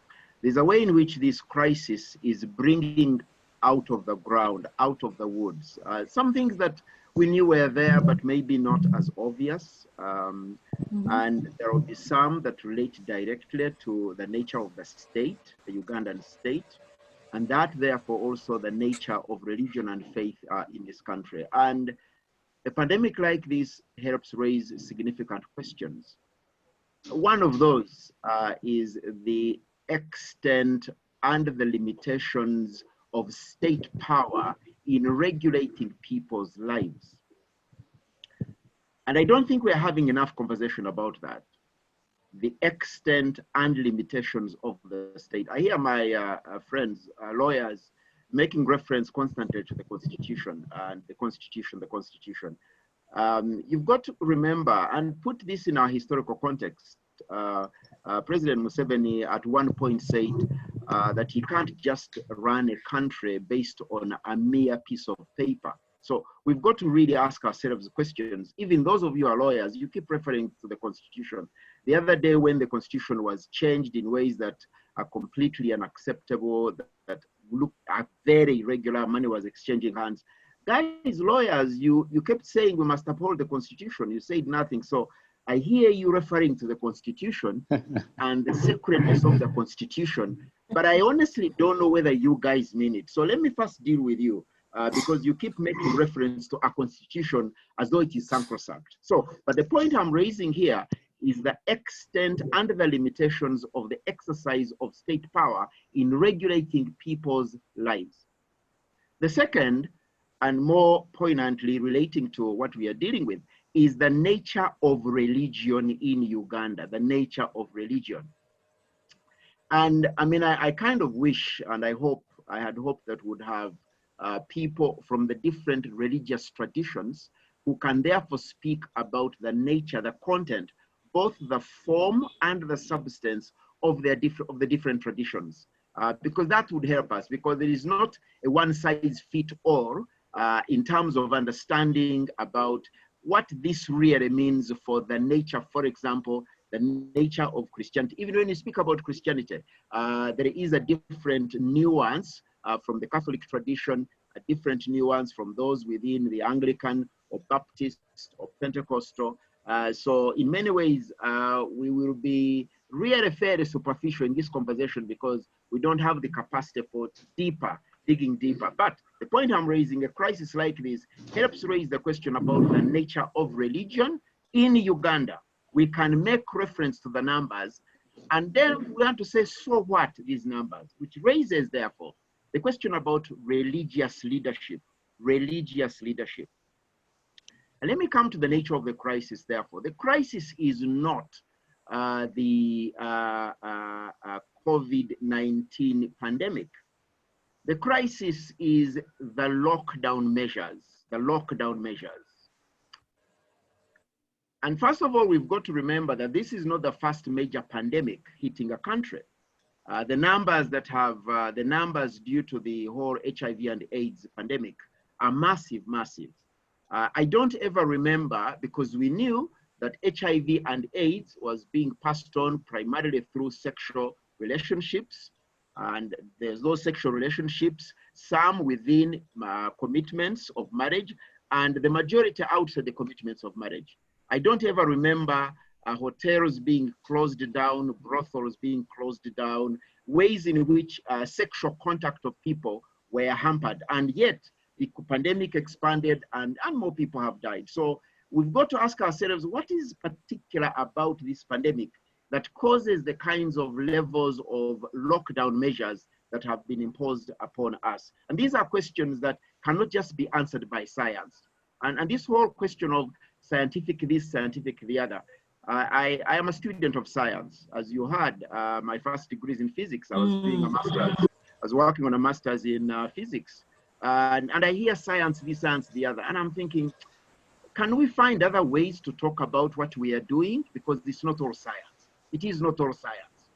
there's a way in which this crisis is bringing out of the ground, out of the woods, some things that we knew were there, but maybe not as obvious. And there will be some that relate directly to the nature of the state, the Ugandan state, and that therefore also the nature of religion and faith in this country. And a pandemic like this helps raise significant questions. One of those is the extent and the limitations of state power in regulating people's lives. And I don't think we're having enough conversation about that. The extent and limitations of the state. I hear my friends, lawyers, making reference constantly to the Constitution and the Constitution. You've got to remember and put this in our historical context. President Museveni at one point said that he can't just run a country based on a mere piece of paper. So we've got to really ask ourselves questions. Even those of you who are lawyers, you keep referring to the Constitution. The other day when the Constitution was changed in ways that are completely unacceptable, that look at very irregular, money was exchanging hands. Guys, lawyers, you kept saying we must uphold the Constitution. You said nothing. So I hear you referring to the Constitution and the sacredness of the Constitution, but I honestly don't know whether you guys mean it. So let me first deal with you. Because you keep making reference to a constitution as though it is sacrosanct. So, but the point I'm raising here is the extent and the limitations of the exercise of state power in regulating people's lives. The second, and more poignantly relating to what we are dealing with, is the nature of religion in Uganda, the nature of religion. And I mean, I kind of wish, and I had hoped that would have people from the different religious traditions who can therefore speak about the nature, the content, both the form and the substance of the different traditions. Because that would help us, because there is not a one-size-fits-all in terms of understanding about what this really means for the nature, for example, the nature of Christianity. Even when you speak about Christianity, there is a different nuance from the Catholic tradition, a different nuance from those within the Anglican or Baptist or Pentecostal. So in many ways, we will be really fairly superficial in this conversation because we don't have the capacity for digging deeper. But the point I'm raising, a crisis like this helps raise the question about the nature of religion in Uganda. We can make reference to the numbers, and then we want to say, so what, these numbers, which raises, therefore, the question about religious leadership, And let me come to the nature of the crisis, therefore. The crisis is not the COVID-19 pandemic. The crisis is the lockdown measures, And first of all, we've got to remember that this is not the first major pandemic hitting a country. The numbers that have, the numbers due to the whole HIV and AIDS pandemic are massive. I don't ever remember, because we knew that HIV and AIDS was being passed on primarily through sexual relationships. And there's those sexual relationships, some within commitments of marriage, and the majority outside the commitments of marriage. I don't ever remember hotels being closed down, brothels being closed down, ways in which sexual contact of people were hampered. And yet the pandemic expanded and more people have died. So we've got to ask ourselves, what is particular about this pandemic that causes the kinds of levels of lockdown measures that have been imposed upon us? And these are questions that cannot just be answered by science. And this whole question of scientific this, scientific the other. I am a student of science. As you heard, my first degree is in physics. I was doing a master's. I was working on a master's in physics. And I hear science this, science the other. And I'm thinking, can we find other ways to talk about what we are doing? Because it's not all science. It is not all science.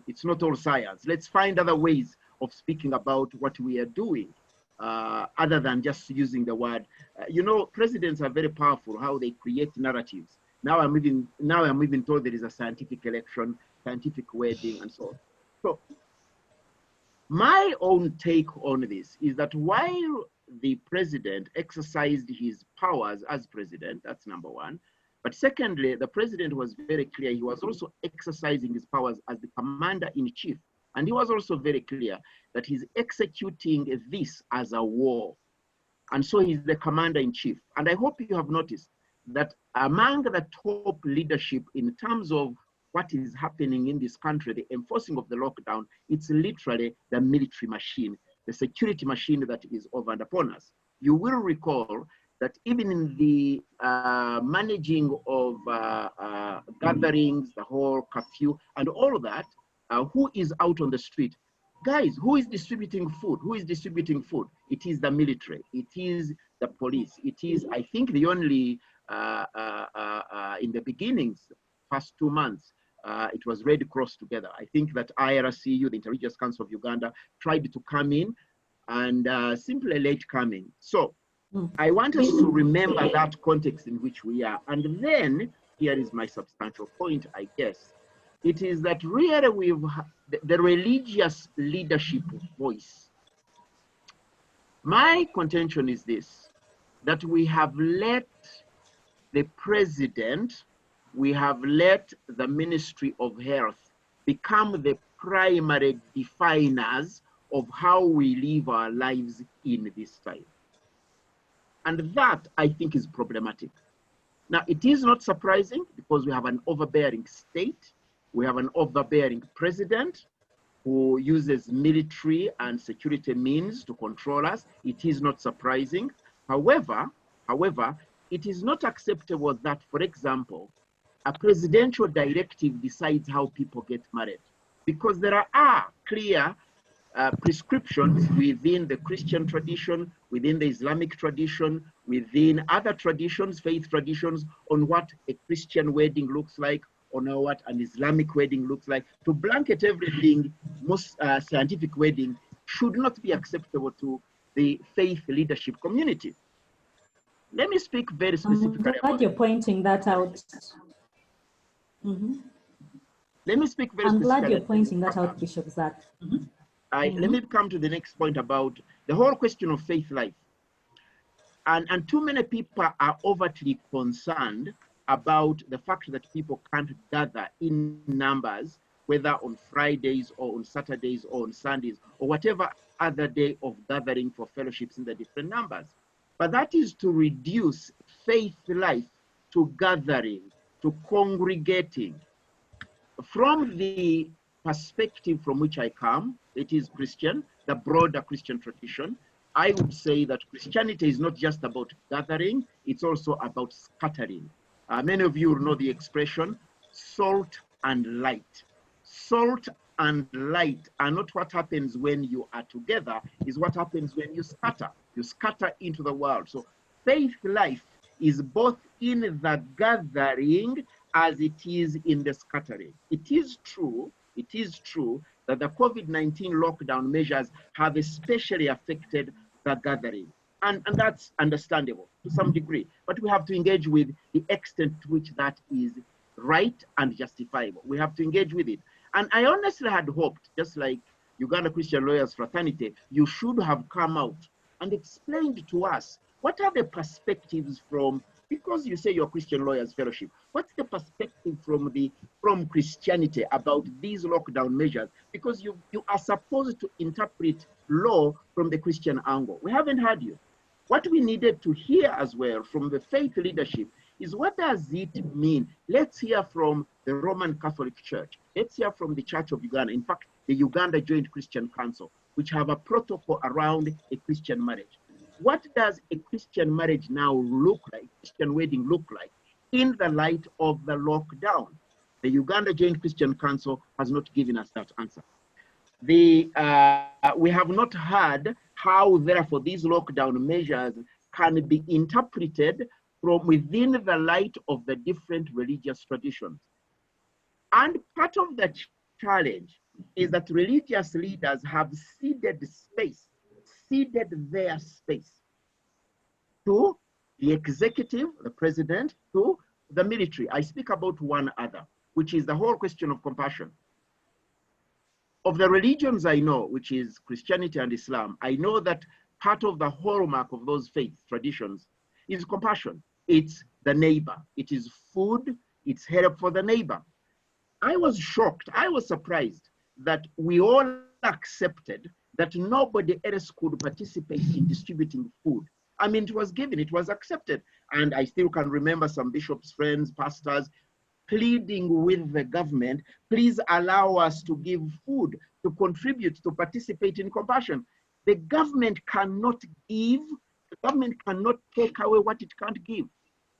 It's not all science. Let's find other ways of speaking about what we are doing. Other than just using the word, you know, presidents are very powerful how they create narratives. Now I'm even told there is a scientific election, scientific wedding, and so on. So my own take on this is that while the president exercised his powers as president, that's number one. But secondly, the president was very clear. He was also exercising his powers as the commander-in-chief. And he was also very clear that he's executing this as a war. And so he's the commander-in-chief. And I hope you have noticed that among the top leadership in terms of what is happening in this country, the enforcing of the lockdown, it's literally the military machine, the security machine that is over and upon us. You will recall that even in the managing of gatherings, the whole curfew and all of that, who is out on the street? Guys, who is distributing food? Who is distributing food? It is the military. It is the police. It is, I think, the only, in the beginnings, first 2 months, it was Red Cross together. I think that IRCU, the Inter-Religious Council of Uganda, tried to come in and simply late coming. So I want us to remember that context in which we are. And then, here is my substantial point, I guess. It is that really the religious leadership voice. My contention is this, that we have let the president, we have let the Ministry of Health become the primary definers of how we live our lives in this time. And that, I think, is problematic. Now, it is not surprising because we have an overbearing state. We have an overbearing president who uses military and security means to control us. It is not surprising. However, it is not acceptable that, for example, a presidential directive decides how people get married, because there are clear prescriptions within the Christian tradition, within the Islamic tradition, within other traditions, faith traditions, on what a Christian wedding looks like, on what an Islamic wedding looks like. To blanket everything, most scientific wedding should not be acceptable to the faith leadership community. Let me speak very specifically. I'm glad you're pointing that out. Let me speak very I'm specifically. glad you're pointing that out, Bishop Zach. Let me come to the next point about the whole question of faith life. And too many people are overtly concerned about the fact that people can't gather in numbers, whether on Fridays or on Saturdays or on Sundays or whatever other day of gathering for fellowships in the different numbers. But that is to reduce faith life to gathering, to congregating. From the perspective from which I come, it is Christian, the broader Christian tradition. I would say that Christianity is not just about gathering, it's also about scattering. Many of you know the expression salt and light. Salt and light are not what happens when you are together, is what happens when you scatter. You scatter into the world. So faith life is both in the gathering as it is in the scattering. It is true that the COVID-19 lockdown measures have especially affected the gathering. And that's understandable to some degree, but we have to engage with the extent to which that is right and justifiable. We have to engage with it. And I honestly had hoped, just like Uganda Christian Lawyers Fraternity, you should have come out and explained to us what are the perspectives from, because you say you're Christian Lawyers Fellowship, what's the perspective from Christianity about these lockdown measures? Because you are supposed to interpret law from the Christian angle. We haven't heard you. What we needed to hear as well from the faith leadership is, what does it mean? Let's hear from the Roman Catholic Church. Let's hear from the Church of Uganda. In fact, the Uganda Joint Christian Council, which have a protocol around a Christian marriage. What does a Christian marriage now look like, Christian wedding look like, in the light of the lockdown? The Uganda Joint Christian Council has not given us that answer. We have not heard how, therefore, these lockdown measures can be interpreted from within the light of the different religious traditions. And part of the challenge is that religious leaders have ceded their space to the executive, the president, to the military. I speak about one other, which is the whole question of compassion. Of the religions I know, which is Christianity and Islam, I know that part of the hallmark of those faith traditions is compassion. It's the neighbor. It is food. It's help for the neighbor. I was shocked. I was surprised that we all accepted that nobody else could participate in distributing food. I mean, it was given, it was accepted. And I still can remember some bishops, friends, pastors, pleading with the government, please allow us to give food, to contribute, to participate in compassion. The government cannot give, the government cannot take away what it can't give.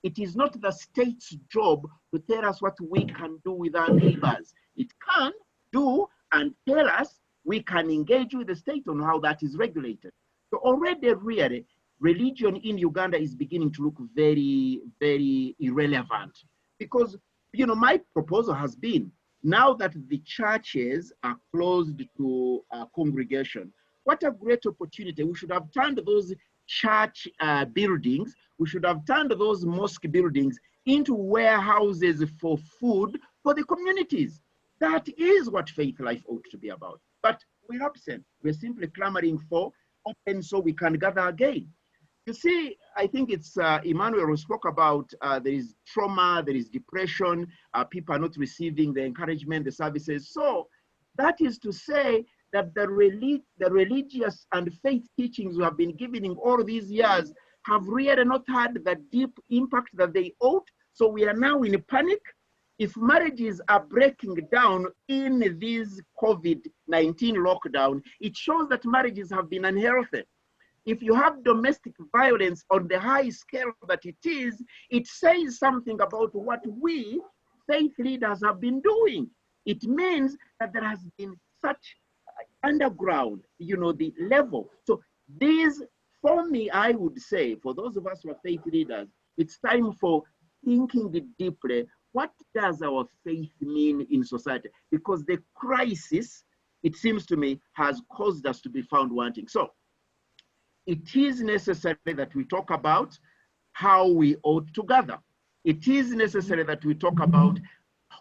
It is not the state's job to tell us what we can do with our neighbors. It can do and tell us, we can engage with the state on how that is regulated. So already really, religion in Uganda is beginning to look very, very irrelevant, because my proposal has been, now that the churches are closed to congregation, what a great opportunity. We should have turned those church buildings, we should have turned those mosque buildings into warehouses for food for the communities. That is what faith life ought to be about. But we're absent. We're simply clamoring for open so we can gather again. You see, I think it's Emmanuel who spoke about there is trauma, there is depression, people are not receiving the encouragement, the services. So that is to say that the religious and faith teachings we have been giving in all these years have really not had the deep impact that they ought. So we are now in a panic. If marriages are breaking down in this COVID-19 lockdown, it shows that marriages have been unhealthy. If you have domestic violence on the high scale that it is, it says something about what we, faith leaders, have been doing. It means that there has been such underground, you know, the level. So these, for me, I would say, for those of us who are faith leaders, it's time for thinking deeply. What does our faith mean in society? Because the crisis, it seems to me, has caused us to be found wanting. So it is necessary that we talk about how we ought to gather. It is necessary that we talk about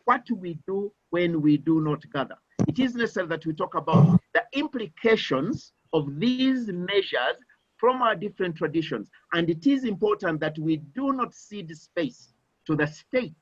what we do when we do not gather. It is necessary that we talk about the implications of these measures from our different traditions. And it is important that we do not cede space to the state.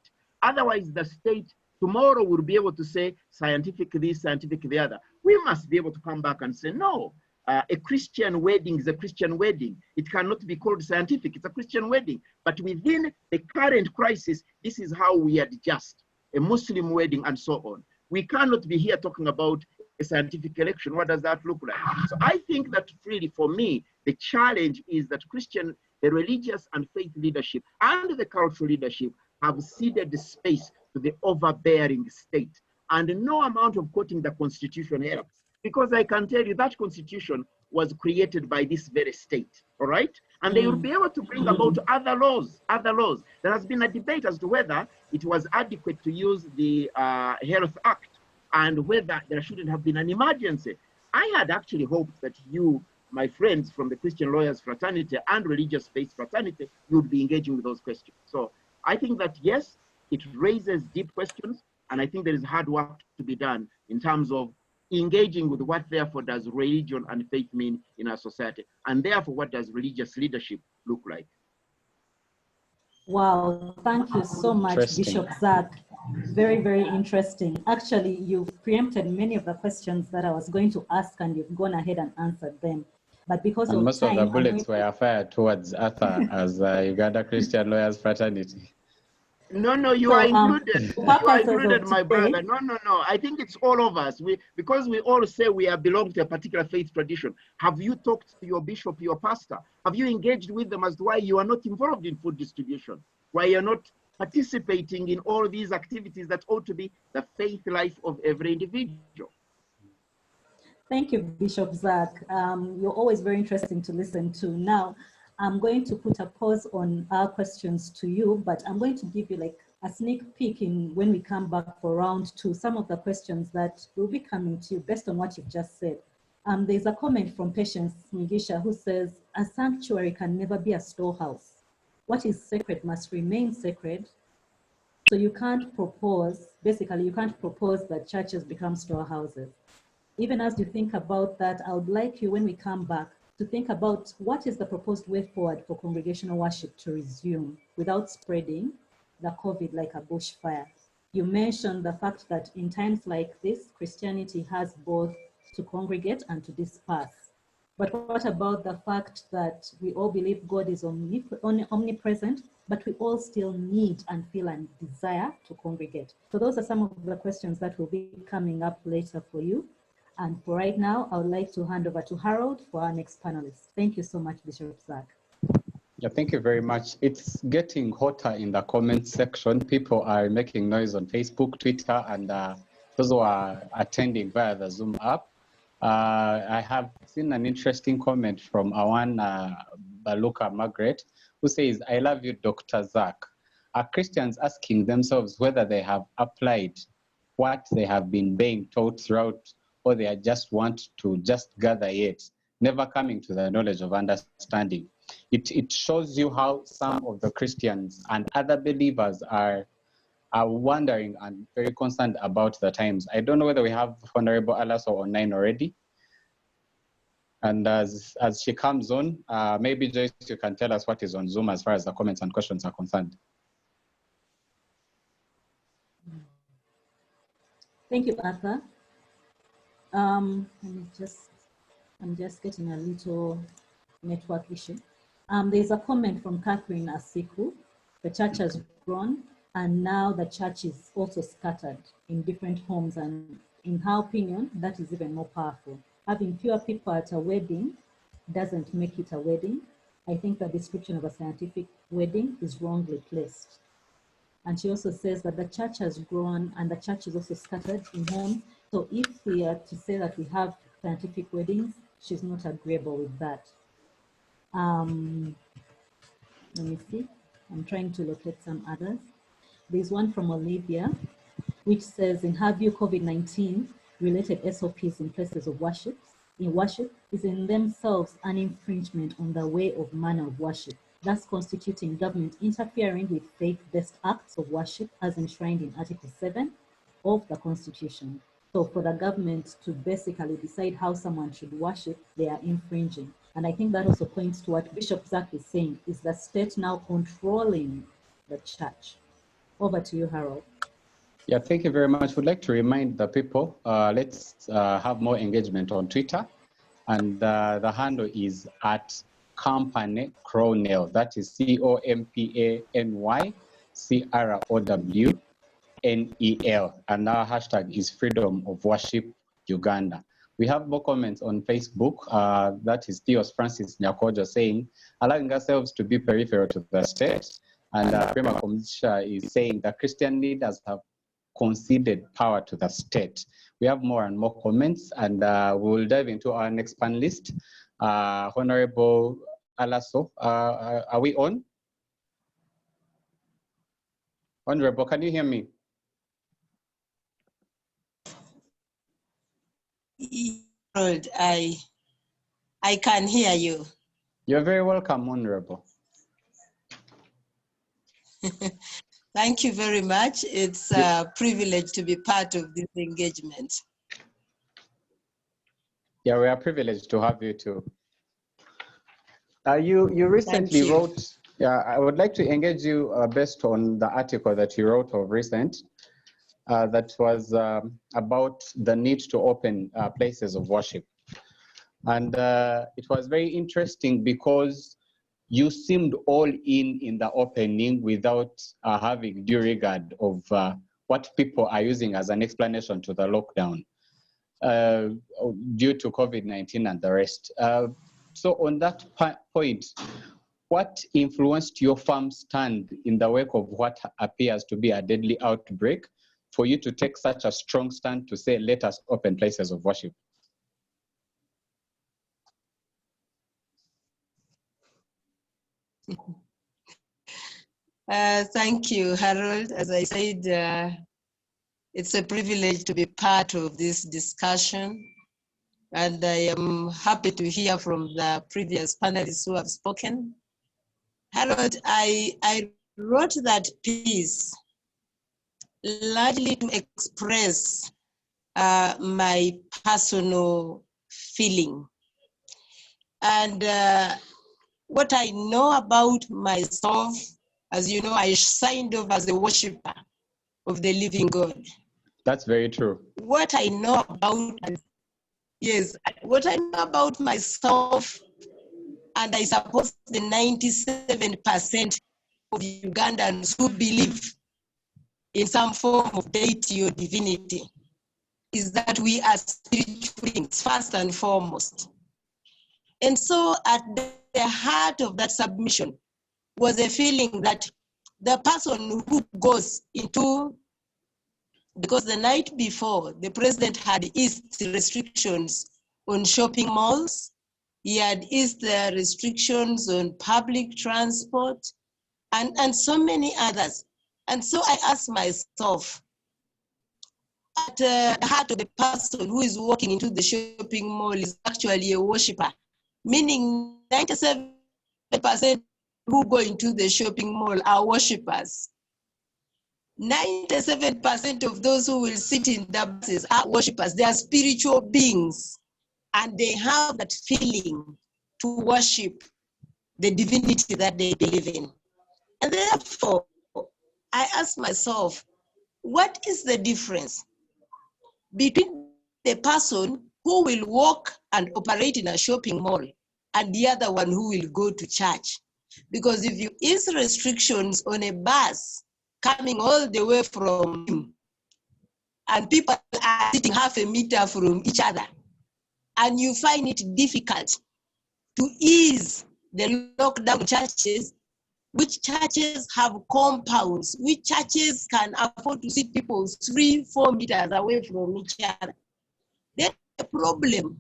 Otherwise, the state tomorrow will be able to say scientific this, scientific the other. We must be able to come back and say, no, a Christian wedding is a Christian wedding. It cannot be called scientific. It's a Christian wedding. But within the current crisis, this is how we adjust. A Muslim wedding and so on. We cannot be here talking about a scientific election. What does that look like? So I think that really, for me, the challenge is that the religious and faith leadership and the cultural leadership have ceded the space to the overbearing state. And no amount of quoting the Constitution helps. Because I can tell you that Constitution was created by this very state, all right? And they will be able to bring about other laws. There has been a debate as to whether it was adequate to use the Health Act and whether there shouldn't have been an emergency. I had actually hoped that you, my friends from the Christian Lawyers Fraternity and Religious Faith Fraternity, you would be engaging with those questions. So I think that, yes, it raises deep questions, and I think there is hard work to be done in terms of engaging with what therefore does religion and faith mean in our society, and therefore what does religious leadership look like. Wow, thank you so much, Bishop Zach. Very, very interesting. Actually, you've preempted many of the questions that I was going to ask, and you've gone ahead and answered them. But because of most time, of the bullets were fired towards Arthur as Uganda Christian Lawyers Fraternity. No, you are included. You are included, my brother. No. I think it's all of us. Because we all say we belong to a particular faith tradition. Have you talked to your bishop, your pastor? Have you engaged with them as to why you are not involved in food distribution? Why you're not participating in all these activities that ought to be the faith life of every individual? Thank you, Bishop Zach. You're always very interesting to listen to. Now, I'm going to put a pause on our questions to you, but I'm going to give you like a sneak peek in when we come back for round two, some of the questions that will be coming to you based on what you've just said. There's a comment from Patience Migisha who says, a sanctuary can never be a storehouse. What is sacred must remain sacred. So you can't propose, basically you can't propose that churches become storehouses. Even as you think about that, I would like you, when we come back, to think about what is the proposed way forward for congregational worship to resume without spreading the COVID like a bushfire. You mentioned the fact that in times like this, Christianity has both to congregate and to disperse. But what about the fact that we all believe God is omnipresent, but we all still need and feel and desire to congregate? So those are some of the questions that will be coming up later for you. And for right now, I would like to hand over to Harold for our next panelist. Thank you so much, Bishop Zach. Yeah, thank you very much. It's getting hotter in the comments section. People are making noise on Facebook, Twitter, and those who are attending via the Zoom app. I have seen an interesting comment from Awan Baluka Margaret, who says, I love you, Dr. Zach. Are Christians asking themselves whether they have applied what they have been being taught throughout, or they just want to just gather yet, never coming to the knowledge of understanding? It shows you how some of the Christians and other believers are wondering and very concerned about the times. I don't know whether we have Honorable Alaso online already. And as she comes on, maybe Joyce, you can tell us what is on Zoom as far as the comments and questions are concerned. Thank you, Arthur. I'm just getting a little network issue. There's a comment from Catherine Asiku. The church has grown, and now the church is also scattered in different homes, and in her opinion, that is even more powerful. Having fewer people at a wedding doesn't make it a wedding. I think the description of a scientific wedding is wrongly placed. And she also says that the church has grown and the church is also scattered in homes. So if we are to say that we have scientific weddings. She's not agreeable with that. Let me see. I'm trying to locate some others. There's one from Olivia, which says, in her view, COVID-19 related SOPs in places of worship, is in themselves an infringement on the way of manner of worship, thus constituting government interfering with faith-based acts of worship as enshrined in Article 7 of the Constitution. So for the government to basically decide how someone should worship, they are infringing. And I think that also points to what Bishop Zach is saying, is the state now controlling the church. Over to you, Harold. Yeah, thank you very much. We'd like to remind the people, let's have more engagement on Twitter. And the handle is at Company Crownell. That is COMPANYCROWNEL. And our hashtag is Freedom of Worship Uganda. We have more comments on Facebook. That is Theos Francis Nyakojo saying, allowing ourselves to be peripheral to the state. And Prema Komisha is saying that Christian leaders have conceded power to the state. We have more and more comments, and we'll dive into our next panelist. Honorable Alaso, are we on? Honorable, can you hear me? I can hear you. You're very welcome, Honorable. Thank you very much. It's a privilege to be part of this engagement. Yeah, we are privileged to have you too. You recently wrote, I would like to engage you based on the article that you wrote of recent that was about the need to open places of worship. And it was very interesting because you seemed all in the opening without having due regard of what people are using as an explanation to the lockdown due to COVID-19 and the rest. So on that point, what influenced your firm stand in the wake of what appears to be a deadly outbreak for you to take such a strong stand to say, let us open places of worship? Thank you, Harold. As I said, it's a privilege to be part of this discussion. And I am happy to hear from the previous panelists who have spoken. Harold, I wrote that piece largely to express my personal feeling. And what I know about myself, as you know, I signed off as a worshiper of the living God. That's very true. What I know about, yes, what I know about myself, and I suppose the 97% of Ugandans who believe in some form of deity or divinity, is that we are spiritual beings, first and foremost. And so at the heart of that submission was a feeling that the person who goes into, because the night before, the president had eased restrictions on shopping malls, he had eased the restrictions on public transport, and so many others. And so I asked myself, at the heart of the person who is walking into the shopping mall is actually a worshiper, meaning 97% who go into the shopping mall are worshippers. 97% of those who will sit in the buses are worshippers. They are spiritual beings, and they have that feeling to worship the divinity that they believe in. And therefore, I asked myself, what is the difference between the person who will walk and operate in a shopping mall and the other one who will go to church? Because if you ease restrictions on a bus coming all the way from him, and people are sitting half a meter from each other, and you find it difficult to ease the lockdown churches, which churches have compounds, which churches can afford to sit people 3-4 meters away from each other, then the problem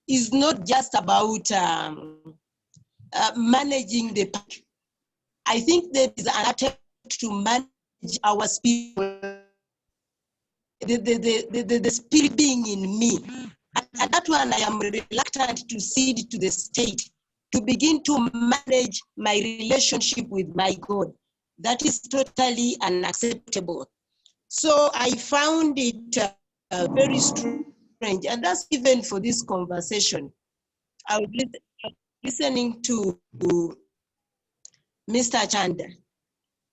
is not just about managing the park. I think there is an attempt to manage our spirit, the spirit being in me. And that one I am reluctant to cede to the state to begin to manage my relationship with my God. That is totally unacceptable. So I found it very strange, and that's even for this conversation. I was listening to Mr. Chanda,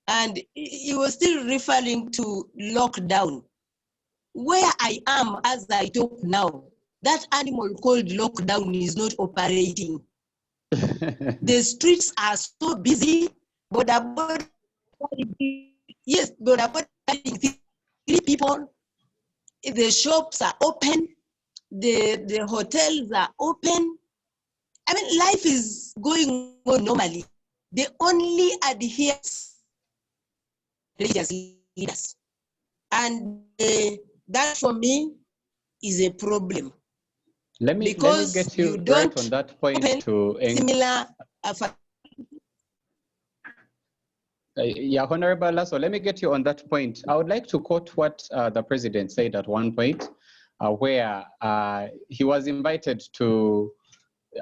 and he was still referring to lockdown. Where I am as I talk now, that animal called lockdown is not operating. The streets are so busy, but yes, but about 3 people, the shops are open, the hotels are open. I mean, life is going on normally. They only adhere to religious leaders. And that for me is a problem. Let me get you right on that point to similar. Yeah, Honorable Lasso, let me get you on that point. I would like to quote what the president said at one point, where he was invited to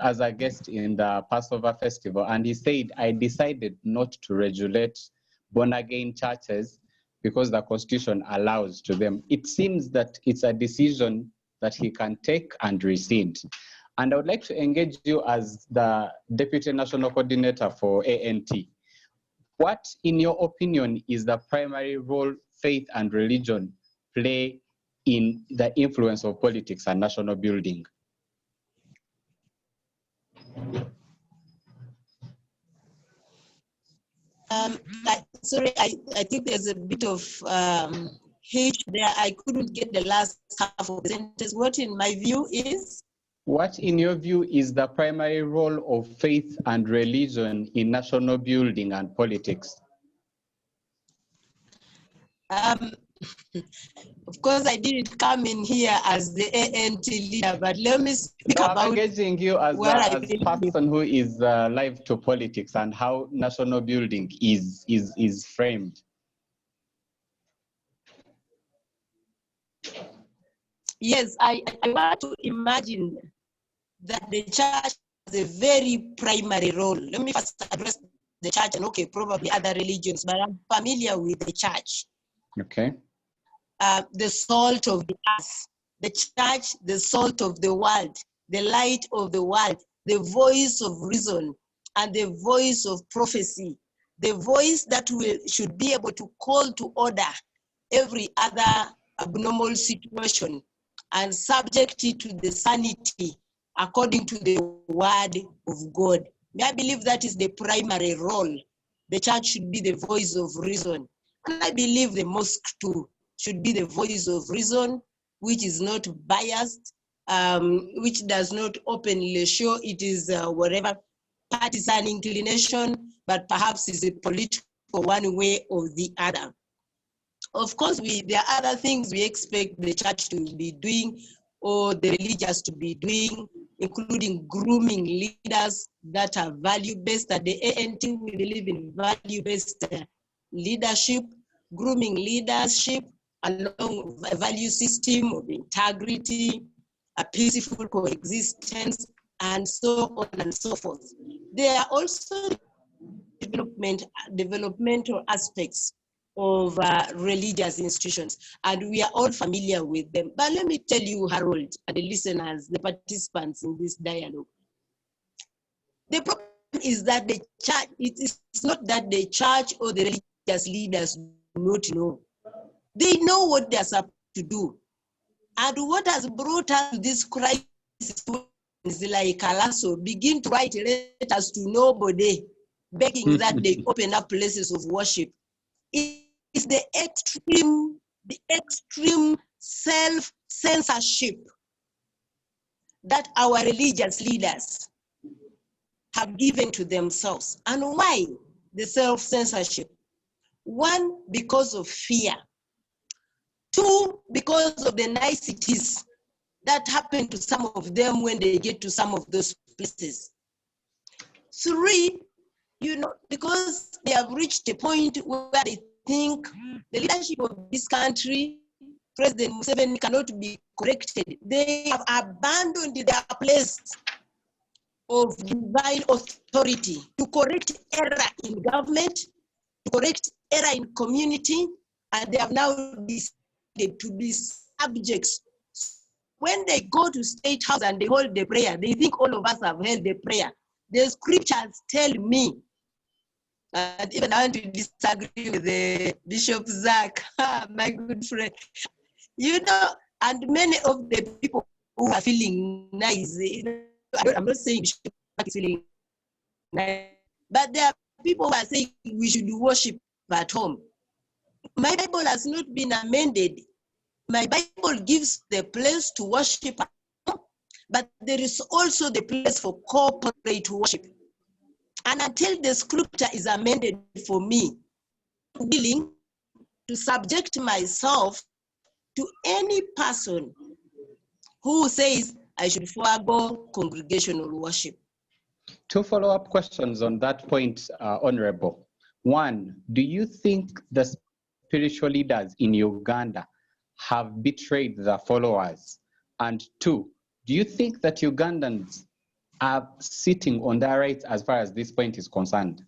as a guest in the Passover festival, and he said, "I decided not to regulate born-again churches because the Constitution allows to them." It seems that it's a decision that he can take and rescind. And I would like to engage you as the Deputy National Coordinator for ANT. What, in your opinion, is the primary role faith and religion play in the influence of politics and national building? Sorry, I think there's a bit of hitch there. I couldn't get the last half of the sentence. What, in my view, is? What, in your view, is the primary role of faith and religion in national building and politics? Of course, I didn't come in here as the ANT leader, but let me speak about. I'm engaging you as a person who is live to politics and how national building is framed. Yes, I want to imagine that the church has a very primary role. Let me first address the church and okay, probably other religions, but I'm familiar with the church. Okay. The salt of the earth, the church, the salt of the world, the light of the world, the voice of reason, and the voice of prophecy, the voice that should be able to call to order every other abnormal situation and subject it to the sanity according to the word of God. I believe that is the primary role. The church should be the voice of reason. And I believe the mosque too should be the voice of reason, which is not biased, which does not openly show it is whatever partisan inclination, but perhaps is a political one way or the other. Of course, there are other things we expect the church to be doing or the religious to be doing, including grooming leaders that are value-based. At the ANT, we believe in value-based leadership, grooming leadership along a value system of integrity, a peaceful coexistence, and so on and so forth. There are also developmental aspects of religious institutions, and we are all familiar with them. But let me tell you, Harold, and the listeners, the participants in this dialogue, the problem is that the church, it is not that the church or the religious leaders do not know. They know what they're supposed to do. And what has brought us to this crisis is like Alaso begin to write letters to nobody, begging that they open up places of worship. It's the extreme self-censorship that our religious leaders have given to themselves. And why the self-censorship? One, because of fear. Two, because of the niceties that happen to some of them when they get to some of those places. 3, because they have reached a point where they think the leadership of this country, President Museveni, cannot be corrected. They have abandoned their place of divine authority to correct error in government, to correct error in community, and they have now decided to be subjects. When they go to State House and they hold the prayer, they think all of us have held the prayer. The scriptures tell me, and even I want to disagree with the Bishop Zach, my good friend, and many of the people who are feeling nice, I'm not saying Bishop Zach is feeling nice, but there are people who are saying we should worship at home. My Bible has not been amended. My Bible gives the place to worship at home, but there is also the place for corporate worship. And until the scripture is amended for me, I'm willing to subject myself to any person who says I should forego congregational worship. 2 follow-up questions on that point, Honorable. 1, do you think the spiritual leaders in Uganda have betrayed their followers? And 2, do you think that Ugandans are sitting on their rights as far as this point is concerned?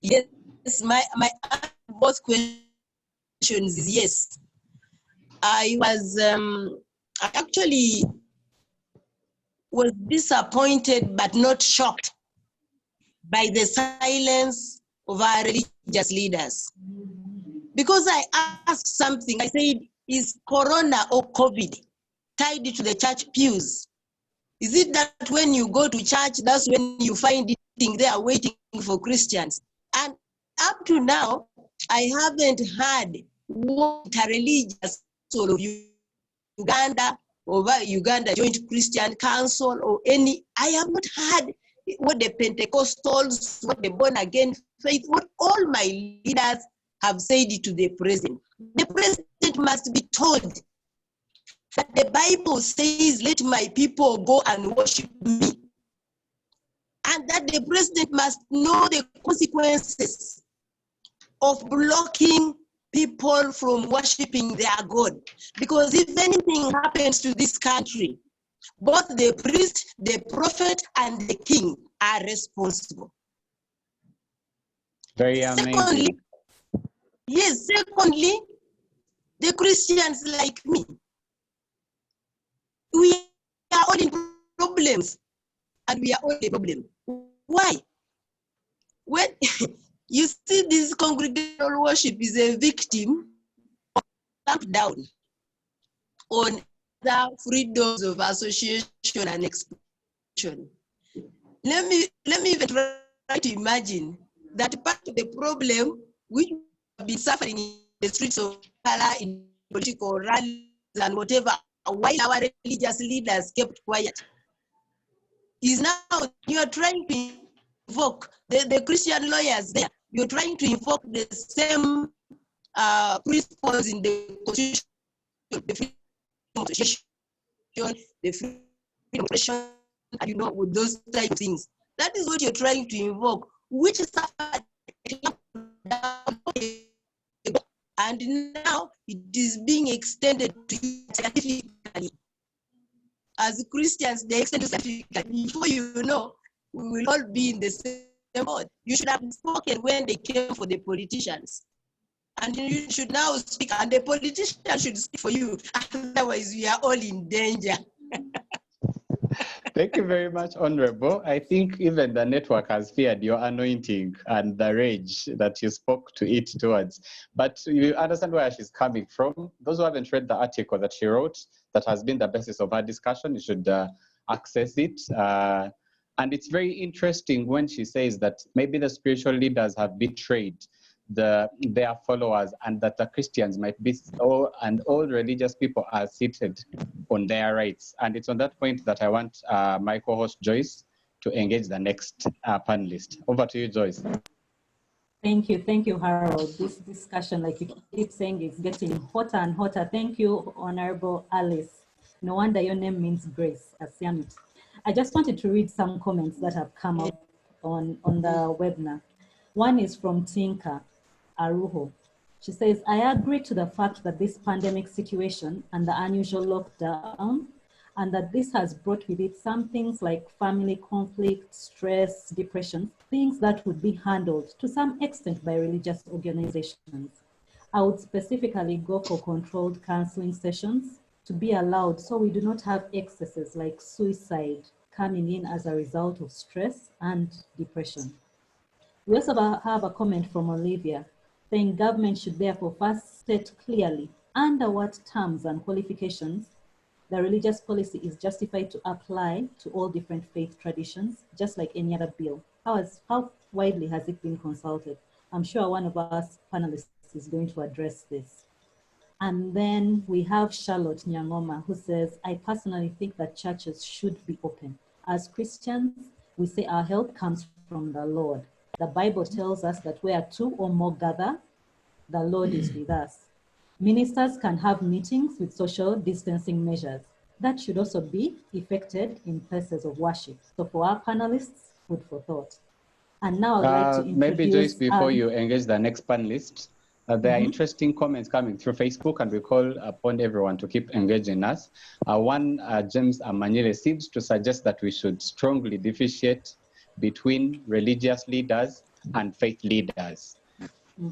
Yes, my answer to both questions is yes. I actually was disappointed but not shocked by the silence of our religious leaders. Because I asked something, I said, is Corona or COVID tied to the church pews? Is it that when you go to church, that's when you find it there waiting for Christians? And up to now, I haven't heard what a religious soul of Uganda, or Uganda Joint Christian Council, or any, I have not heard what the Pentecostals, what the born again faith, what all my leaders have said to the president. The president must be told that the Bible says, let my people go and worship me. And that the president must know the consequences of blocking people from worshiping their God. Because if anything happens to this country, both the priest, the prophet, and the king are responsible. Very amazing. Secondly, the Christians like me, we are all in problems, and we are all a problem. Why? When you see this congregational worship is a victim of clampdown on the freedoms of association and expression. Let me even try to imagine that part of the problem which we have been suffering in the streets of Kampala, in political rallies and whatever, while our religious leaders kept quiet, is now you are trying to invoke the Christian lawyers there. You're trying to invoke the same principles in the Constitution, the freedom of association, the freedom of expression, and with those type of things. That is what you're trying to invoke, which suffered, and now it is being extended to you scientifically. As Christians, they extend to scientifically. Before you know, we will all be in the same mode. You should have spoken when they came for the politicians. And you should now speak, and the politicians should speak for you. Otherwise, we are all in danger. Thank you very much, Honorable. I think even the network has feared your anointing and the rage that you spoke to it towards. But you understand where she's coming from. Those who haven't read the article that she wrote, that has been the basis of our discussion, you should access it. And it's very interesting when she says that maybe the spiritual leaders have betrayed their followers, and that the Christians might be, and all religious people are seated on their rights. And it's on that point that I want my co-host Joyce to engage the next panelist. Over to you, Joyce. Thank you, Harold. This discussion, like you keep saying, is getting hotter and hotter. Thank you, Honorable Alice. No wonder your name means grace, Asiamit. I just wanted to read some comments that have come up on the webinar. One is from Tinka Aruho. She says, I agree to the fact that this pandemic situation and the unusual lockdown, and that this has brought with it some things like family conflict, stress, depression, things that would be handled to some extent by religious organizations. I would specifically go for controlled counseling sessions to be allowed so we do not have excesses like suicide coming in as a result of stress and depression. We also have a comment from Olivia saying government should therefore first state clearly under what terms and qualifications the religious policy is justified to apply to all different faith traditions, just like any other bill. How widely has it been consulted? I'm sure one of us panelists is going to address this. And then we have Charlotte Nyangoma, who says, I personally think that churches should be open. As Christians, we say our help comes from the Lord. The Bible tells us that where two or more gather, the Lord is with us. Ministers can have meetings with social distancing measures. That should also be effected in places of worship. So for our panelists, food for thought. And now I'd like to introduce— Maybe Joyce, before you engage the next panelist, there are interesting comments coming through Facebook, and we call upon everyone to keep engaging us. One, James Amanyele seems to suggest that we should strongly differentiate between religious leaders and faith leaders.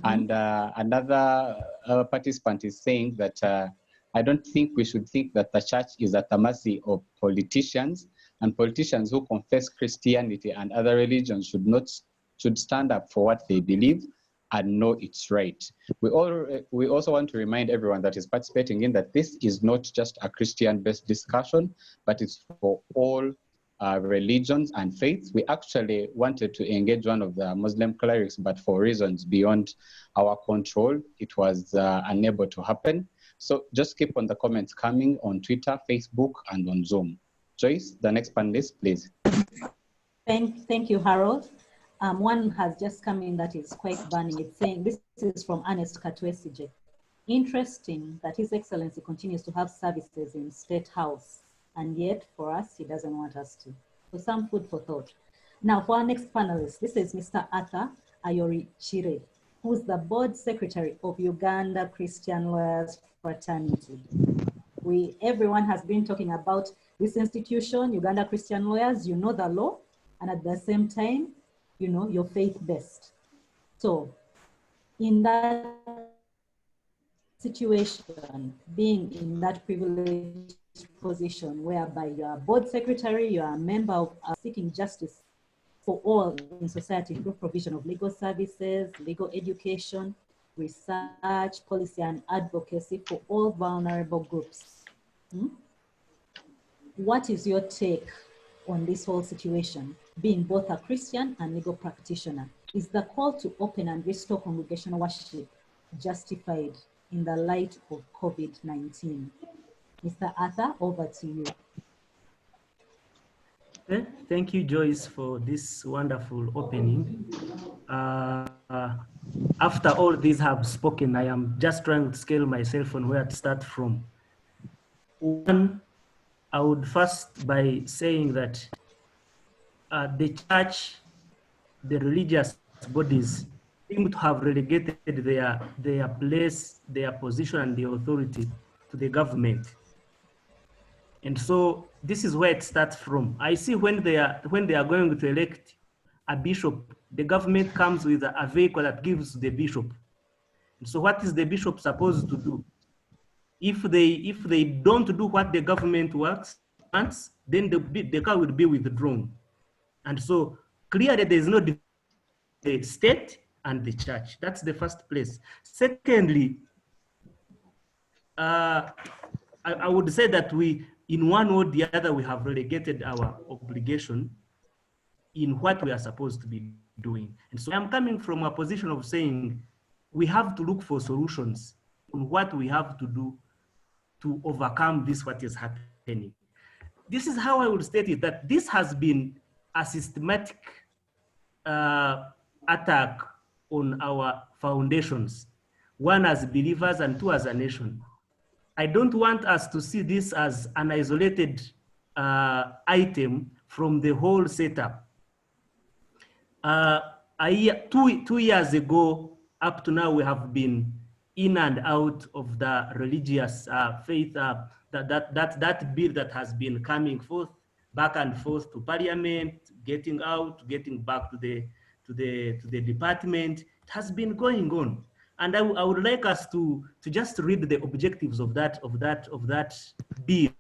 And another participant is saying that I don't think we should think that the church is at the mercy of politicians, and politicians who confess Christianity and other religions should stand up for what they believe and know it's right. We also want to remind everyone that is participating in that this is not just a Christian-based discussion, but it's for all religions and faiths. We actually wanted to engage one of the Muslim clerics, but for reasons beyond our control, it was unable to happen. So just keep on the comments coming on Twitter, Facebook, and on Zoom. Joyce, the next panelist, please. Thank you, Harold. One has just come in that is quite burning. It's saying, this is from Ernest Katwesije. Interesting that His Excellency continues to have services in State House, and yet for us, he doesn't want us to. So some food for thought. Now for our next panelist, this is Mr. Arthur Ayori Chire, who's the board secretary of Uganda Christian Lawyers Fraternity. Everyone has been talking about this institution, Uganda Christian Lawyers. You know the law, and at the same time, you know your faith-based. So in that situation, being in that privileged position whereby you are board secretary, you are a member of seeking justice for all in society through provision of legal services, legal education, research, policy, and advocacy for all vulnerable groups. What is your take on this whole situation, being both a Christian and legal practitioner? Is the call to open and restore congregational worship justified in the light of COVID-19? Mr. Arthur, over to you. Okay. Thank you, Joyce, for this wonderful opening. After all these have spoken, I am just trying to scale myself on where to start from. One, I would first by saying that the church, the religious bodies seem to have relegated their place, their position, and the authority to the government. And so this is where it starts from. I see when they are going to elect a bishop, the government comes with a vehicle that gives the bishop. And so what is the bishop supposed to do? If they don't do what the government wants, then the car will be withdrawn. And so clearly there is no difference between the state and the church. That's the first place. Secondly, I would say that we, in one or the other, we have relegated our obligation in what we are supposed to be doing. And so I'm coming from a position of saying we have to look for solutions on what we have to do to overcome this, what is happening. This is how I would state it, that this has been a systematic attack on our foundations, one as believers and two as a nation. I don't want us to see this as an isolated item from the whole setup. 2 years ago, up to now, we have been in and out of the religious faith, that bill that has been coming forth, back and forth to Parliament, getting out, getting back to the department. It has been going on, and I would like us to just read the objectives of that bill.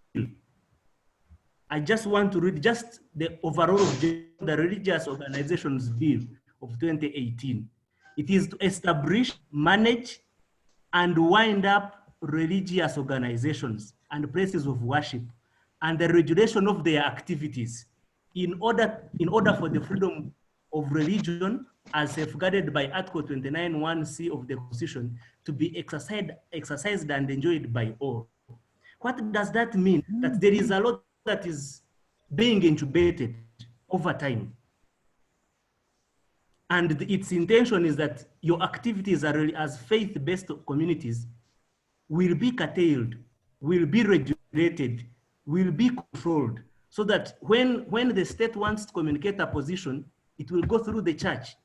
I just want to read just the overall objective of the Religious Organizations Bill of 2018. It is to establish, manage, and wind up religious organizations and places of worship and the regulation of their activities in order for the freedom of religion as safeguarded by Article 29(1)(c) of the Constitution to be exercised and enjoyed by all. What does that mean? That there is a lot that is being incubated over time. And its intention is that your activities are really, as faith-based communities, will be curtailed, will be regulated, will be controlled, so that when the state wants to communicate a position, it will go through the church.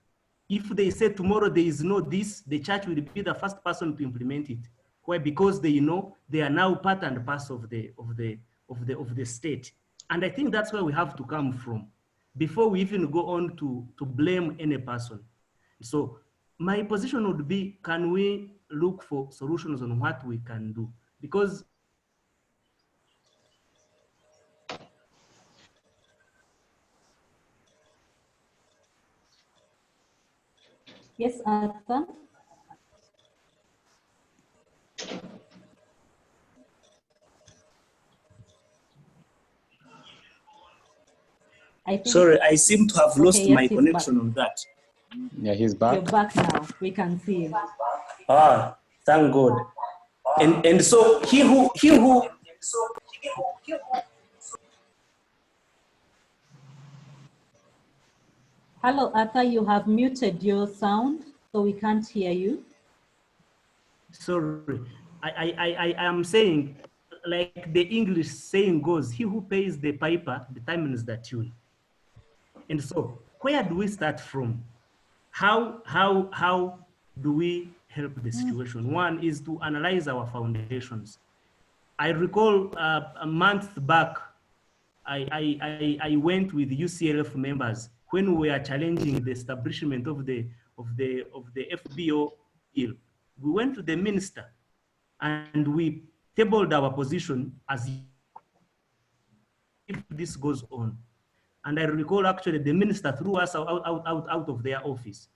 If they say tomorrow there is no this, the church will be the first person to implement it. Why? Because they know they are now part and parcel of the state. And I think that's where we have to come from before we even go on to blame any person. So my position would be, can we look for solutions on what we can do? Because yes, Arthur? Sorry, I seem to have lost my yes, connection on that. Yeah, he's back. You're back now. We can see you. Ah, thank God. And so he who Hello, Arthur, you have muted your sound, so we can't hear you. Sorry, I am saying, like the English saying goes, he who pays the piper determines the tune. And so where do we start from? How do we help the situation? One is to analyze our foundations. I recall a month back, I went with UCLF members when we were challenging the establishment of the FBO bill. We went to the minister and we tabled our position as if this goes on. And I recall actually the minister threw us out of their office.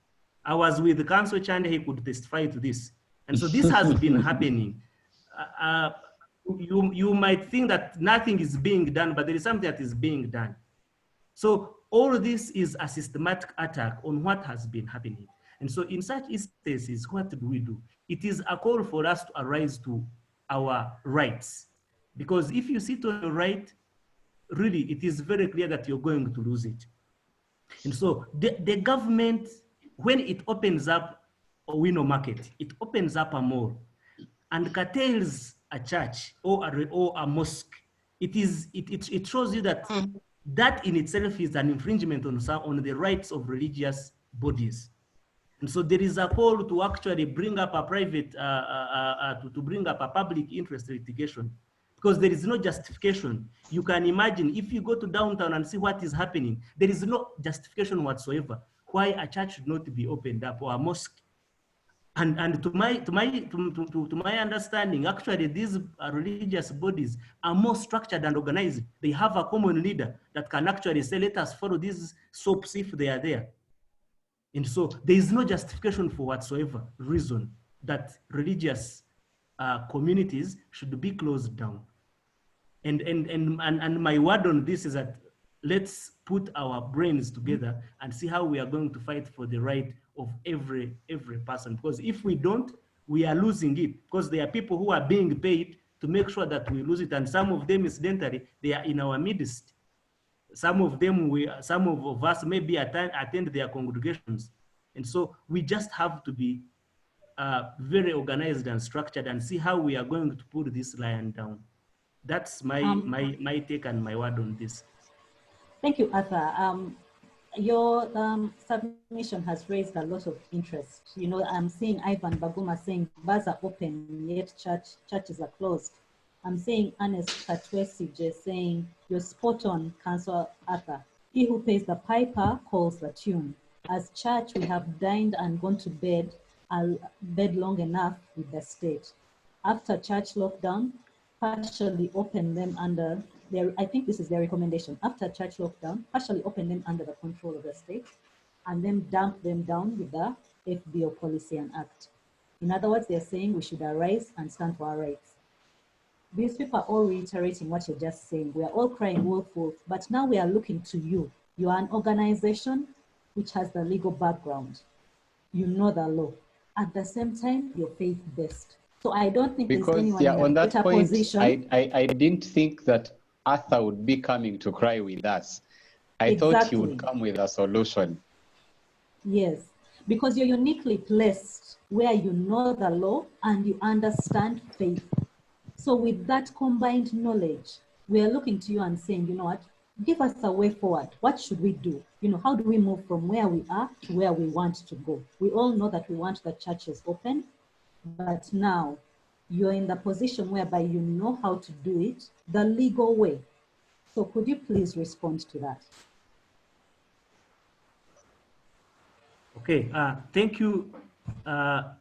I was with the council chair and he could testify to this. And so this has been happening. You might think that nothing is being done, but there is something that is being done. So all of this is a systematic attack on what has been happening. And so in such instances, what do we do? It is a call for us to arise to our rights. Because if you sit on your right, really, it is very clear that you're going to lose it. And so the government, when it opens up a window market, it opens up a mall and curtails a church or a mosque. It shows you that that in itself is an infringement on the rights of religious bodies. And so there is a call to actually bring up a private, to bring up a public interest litigation, because there is no justification. You can imagine if you go to downtown and see what is happening, there is no justification whatsoever why a church should not be opened up or a mosque. And to my understanding, actually these religious bodies are more structured and organized. They have a common leader that can actually say, let us follow these soaps if they are there. And so there is no justification for whatsoever reason that religious communities should be closed down. And my word on this is that let's put our brains together and see how we are going to fight for the right of every person. Because if we don't, we are losing it, because there are people who are being paid to make sure that we lose it. And some of them, incidentally, they are in our midst. Some of them, some of us maybe attend their congregations. And so we just have to be very organized and structured and see how we are going to put this lion down. That's my take and my word on this. Thank you, Arthur. Your submission has raised a lot of interest. You know, I'm seeing Ivan Baguma saying bars are open, yet churches are closed. I'm seeing Ernest Katwesije saying, you're spot on, Councillor Arthur. He who pays the piper calls the tune. As church, we have dined and gone to bed long enough with the state. After church lockdown, partially open them under their, I think this is their recommendation. After church lockdown, partially open them under the control of the state and then dump them down with the FBO policy and act. In other words, they're saying we should arise and stand for our rights. These people are all reiterating what you're just saying. We are all crying wolf, wolf, but now we are looking to you. You are an organization which has the legal background. You know the law. At the same time, you're faith-based. So I don't think there's anyone in a on that better point, position. I didn't think that Arthur would be coming to cry with us. I thought he would come with a solution. Yes, because you're uniquely placed where you know the law and you understand faith. So with that combined knowledge, we are looking to you and saying, you know what, give us a way forward. What should we do? You know, how do we move from where we are to where we want to go? We all know that we want the churches open, but now you're in the position whereby you know how to do it the legal way. So could you please respond to that? Okay, thank you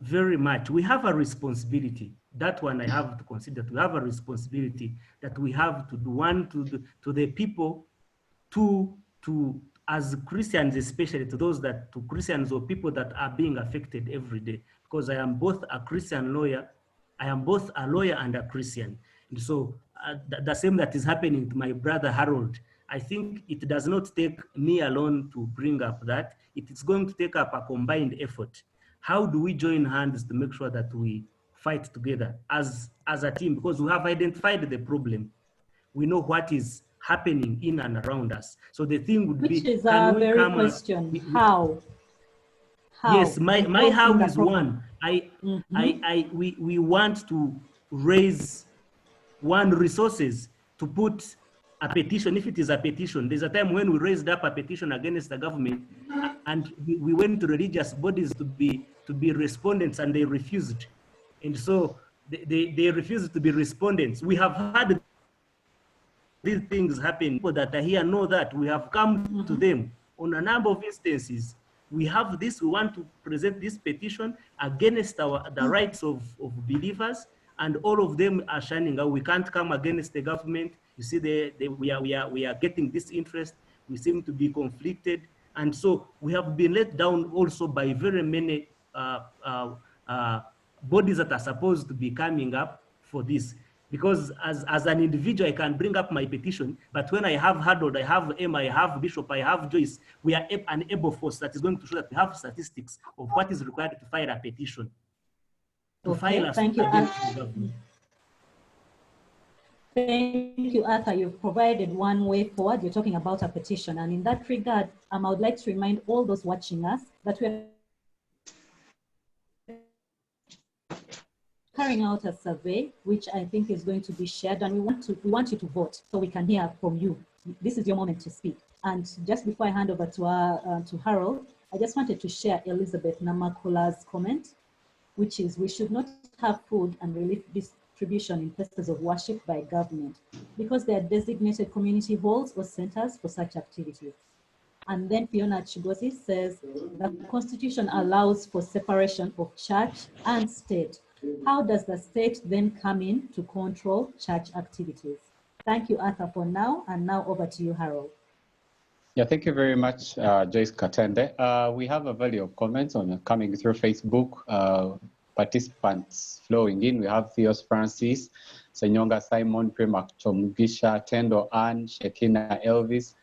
very much. We have a responsibility. That one I have to consider. We have a responsibility that we have to do. One, to the people, two, to as Christians, especially to those that, to Christians or people that are being affected every day. Because I am both a Christian lawyer, I am both a lawyer and a Christian. And so the same that is happening to my brother Harold, I think it does not take me alone to bring up that. It is going to take up a combined effort. How do we join hands to make sure that we fight together as a team? Because we have identified the problem. We know what is happening in and around us. So the thing would be, which is a very question, how? Yes, my how is one. We want to raise resources to put a petition. If it is a petition, there's a time when we raised up a petition against the government, and we went to religious bodies to be respondents, and they refused. And so they refused to be respondents. We have had these things happen. People that are here know that we have come to them on a number of instances. We have this, we want to present this petition against the rights of believers, and all of them are shining out. We can't come against the government. You see, we are getting this interest. We seem to be conflicted. And so we have been let down also by very many bodies that are supposed to be coming up for this. Because as an individual, I can bring up my petition, but when I have Harold, I have Emma, I have Bishop, I have Joyce, we are an able force that is going to show that we have statistics of what is required to file a petition. Thank you, Arthur. Thank you, Arthur. You've provided one way forward. You're talking about a petition. And in that regard, I would like to remind all those watching us that we're carrying out a survey, which I think is going to be shared, and we want you to vote so we can hear from you. This is your moment to speak. And just before I hand over to Harold, I just wanted to share Elizabeth Namakula's comment, which is, we should not have food and relief distribution in places of worship by government because they are designated community halls or centers for such activities. And then Fiona Chigozi says, the Constitution allows for separation of church and state. How does the state then come in to control church activities? Thank you, Arthur, for now. And now over to you, Harold. Yeah, thank you very much, Joyce Katende. We have a volley of comments coming through Facebook. Participants flowing in. We have Theos Francis, Senyonga Simon, Prima Chomugisha, Tendo Ann, Shekina Elvis,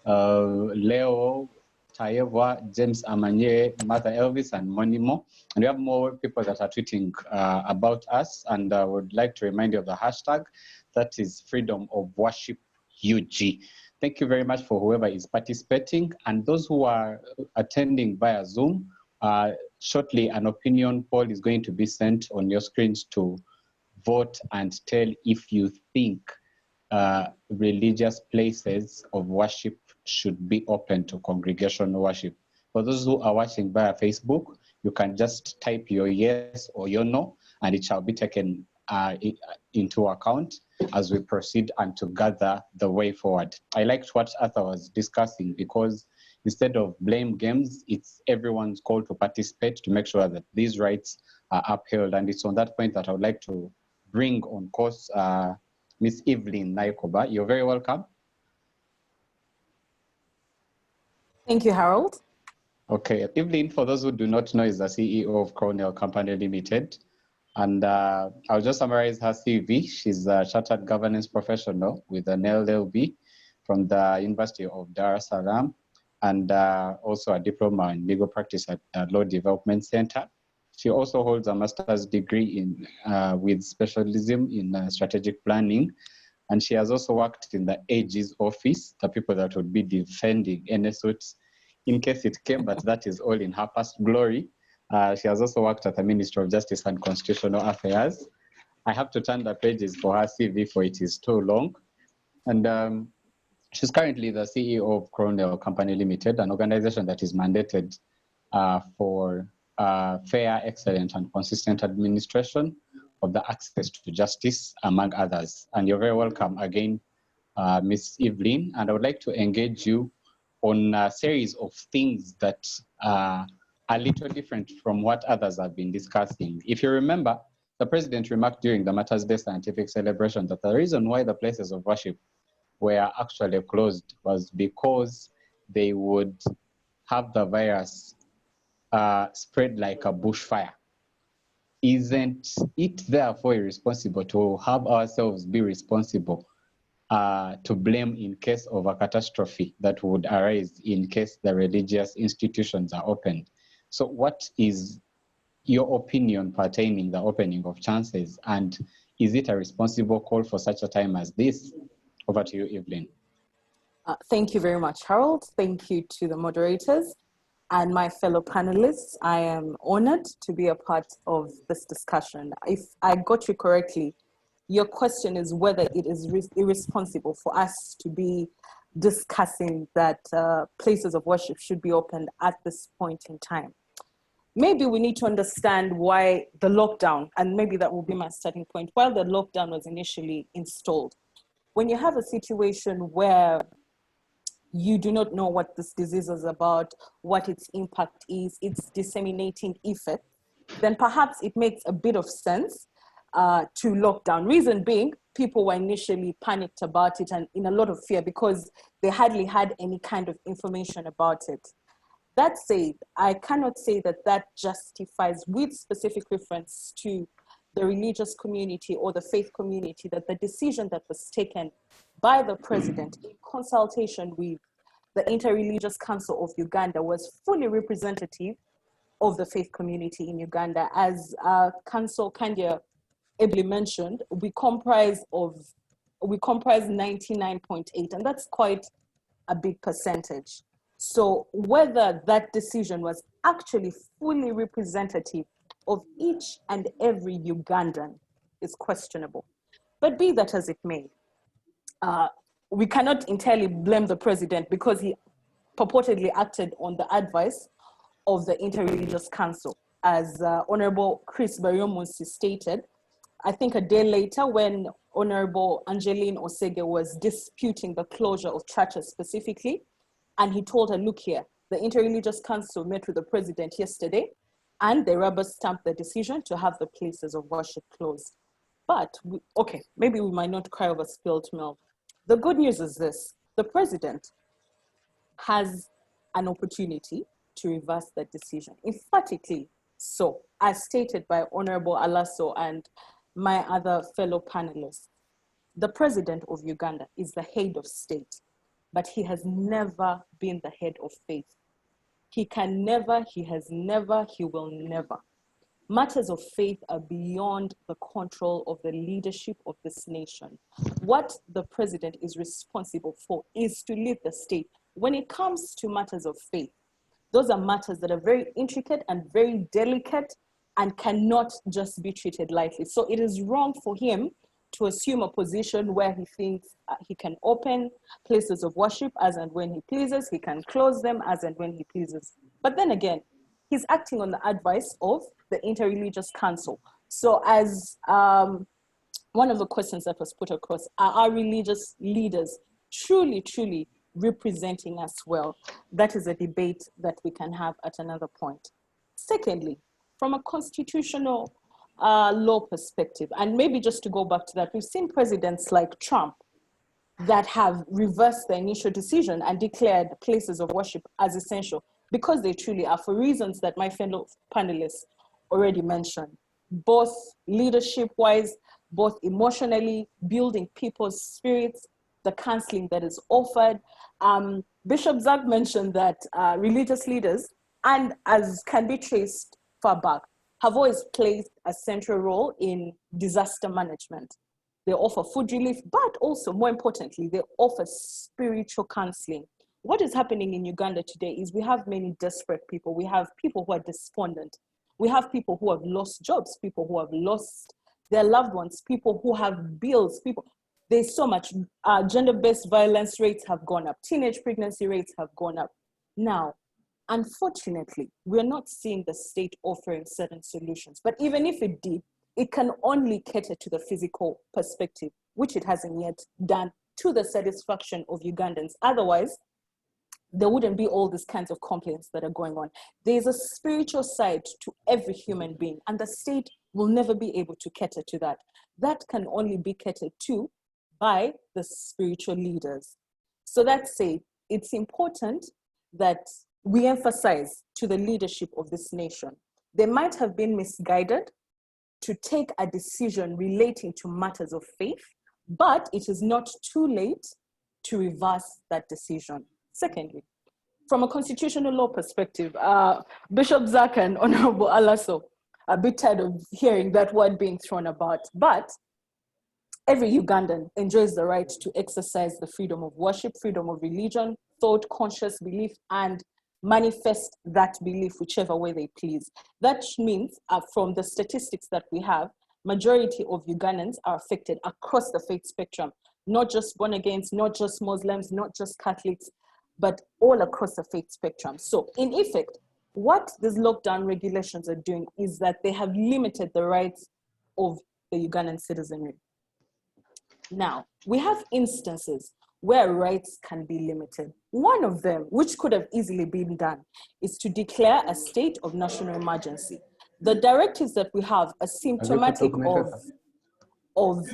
Leo Tayewa, James Amanye, Mother Elvis, and Monimo. And we have more people that are tweeting about us, and I would like to remind you of the hashtag, that is Freedom of Worship UG. Thank you very much for whoever is participating, and those who are attending via Zoom, Shortly, an opinion poll is going to be sent on your screens to vote and tell if you think religious places of worship should be open to congregational worship. For those who are watching via Facebook, you can just type your yes or your no, and it shall be taken into account as we proceed and to gather the way forward. I liked what Arthur was discussing, because instead of blame games, it's everyone's call to participate to make sure that these rights are upheld. And it's on that point that I would like to bring on course Miss Evelyn Naikoba. You're very welcome. Thank you, Harold. Okay, Evelyn, for those who do not know, is the CEO of Cornell Company Limited. And I'll just summarize her CV. She's a chartered governance professional with an LLB from the University of Dar es Salaam, and also a diploma in legal practice at Law Development Center. She also holds a master's degree in with specialism in strategic planning. And she has also worked in the AG's office, the people that would be defending any suits in case it came, but that is all in her past glory. She has also worked at the Ministry of Justice and Constitutional Affairs. I have to turn the pages for her CV, for it is too long. And she's currently the CEO of Cornell Company Limited, an organization that is mandated for fair, excellent, and consistent administration of the access to justice, among others. And you're very welcome again, Ms. Evelyn. And I would like to engage you on a series of things that are a little different from what others have been discussing. If you remember, the president remarked during the Matters Day scientific celebration that the reason why the places of worship were actually closed was because they would have the virus spread like a bushfire. Isn't it therefore irresponsible to have ourselves be responsible to blame in case of a catastrophe that would arise in case the religious institutions are opened? So what is your opinion pertaining the opening of chances, and is it a responsible call for such a time as this? Over to you, Evelyn. Thank you very much, Harold. Thank you to the moderators and my fellow panelists. I am honored to be a part of this discussion. If I got you correctly, your question is whether it is irresponsible for us to be discussing that places of worship should be opened at this point in time. Maybe we need to understand why the lockdown, and maybe that will be my starting point, while the lockdown was initially installed. When you have a situation where you do not know what this disease is about, what its impact is, its disseminating effect, then perhaps it makes a bit of sense to lock down. Reason being, people were initially panicked about it and in a lot of fear because they hardly had any kind of information about it. That said, I cannot say that that justifies, with specific reference to the religious community or the faith community, that the decision that was taken by the president in consultation with the Interreligious Council of Uganda was fully representative of the faith community in Uganda. As Council Kandia ably mentioned, we comprise 99.8, and that's quite a big percentage. So whether that decision was actually fully representative of each and every Ugandan is questionable. But be that as it may, we cannot entirely blame the president because he purportedly acted on the advice of the Interreligious Council. As Honorable Chris Baryomunsi stated, I think a day later when Honorable Angeline Osege was disputing the closure of churches specifically, and he told her, look here, the Interreligious Council met with the president yesterday and they rubber stamped the decision to have the places of worship closed. But, okay, maybe we might not cry over spilled milk. The good news is this: the president has an opportunity to reverse that decision, emphatically so, as stated by Honorable Alaso and my other fellow panelists. The president of Uganda is the head of state, but he has never been the head of faith. He can never, he has never, he will never. Matters of faith are beyond the control of the leadership of this nation. What the president is responsible for is to lead the state. When it comes to matters of faith, Those are matters that are very intricate and very delicate and cannot just be treated lightly. So it is wrong for him to assume a position where he thinks he can open places of worship as and when he pleases, he can close them as and when he pleases. But then again, he's acting on the advice of the Interreligious Council. So as one of the questions that was put across, are our religious leaders truly, truly representing us well? That is a debate that we can have at another point. Secondly, from a constitutional law perspective, and maybe just to go back to that, we've seen presidents like Trump that have reversed the initial decision and declared places of worship as essential because they truly are, for reasons that my fellow panelists already mentioned, both leadership-wise, both emotionally, building people's spirits, the counseling that is offered. Bishop Zach mentioned that religious leaders, and as can be traced far back, have always played a central role in disaster management. They offer food relief, but also, more importantly, they offer spiritual counseling. What is happening in Uganda today is we have many desperate people. We have people who are despondent. We have people who have lost jobs, people who have lost their loved ones, people who have bills, there's so much. Gender-based violence rates have gone up. Teenage pregnancy rates have gone up. Now, unfortunately, we're not seeing the state offering certain solutions. But even if it did, it can only cater to the physical perspective, which it hasn't yet done to the satisfaction of Ugandans. Otherwise, there wouldn't be all these kinds of complaints that are going on. There's a spiritual side to every human being, and the state will never be able to cater to that. That can only be catered to by the spiritual leaders. So that said, it's important that we emphasize to the leadership of this nation. They might have been misguided to take a decision relating to matters of faith, but it is not too late to reverse that decision. Secondly, from a constitutional law perspective, Bishop Zach and Honorable Alaso are a bit tired of hearing that word being thrown about, but every Ugandan enjoys the right to exercise the freedom of worship, freedom of religion, thought, conscious belief, and manifest that belief whichever way they please. That means from the statistics that we have, majority of Ugandans are affected across the faith spectrum, not just born agains, not just Muslims, not just Catholics, but all across the faith spectrum. So in effect, what these lockdown regulations are doing is that they have limited the rights of the Ugandan citizenry. Now, we have instances where rights can be limited. One of them, which could have easily been done, is to declare a state of national emergency. The directives that we have are symptomatic of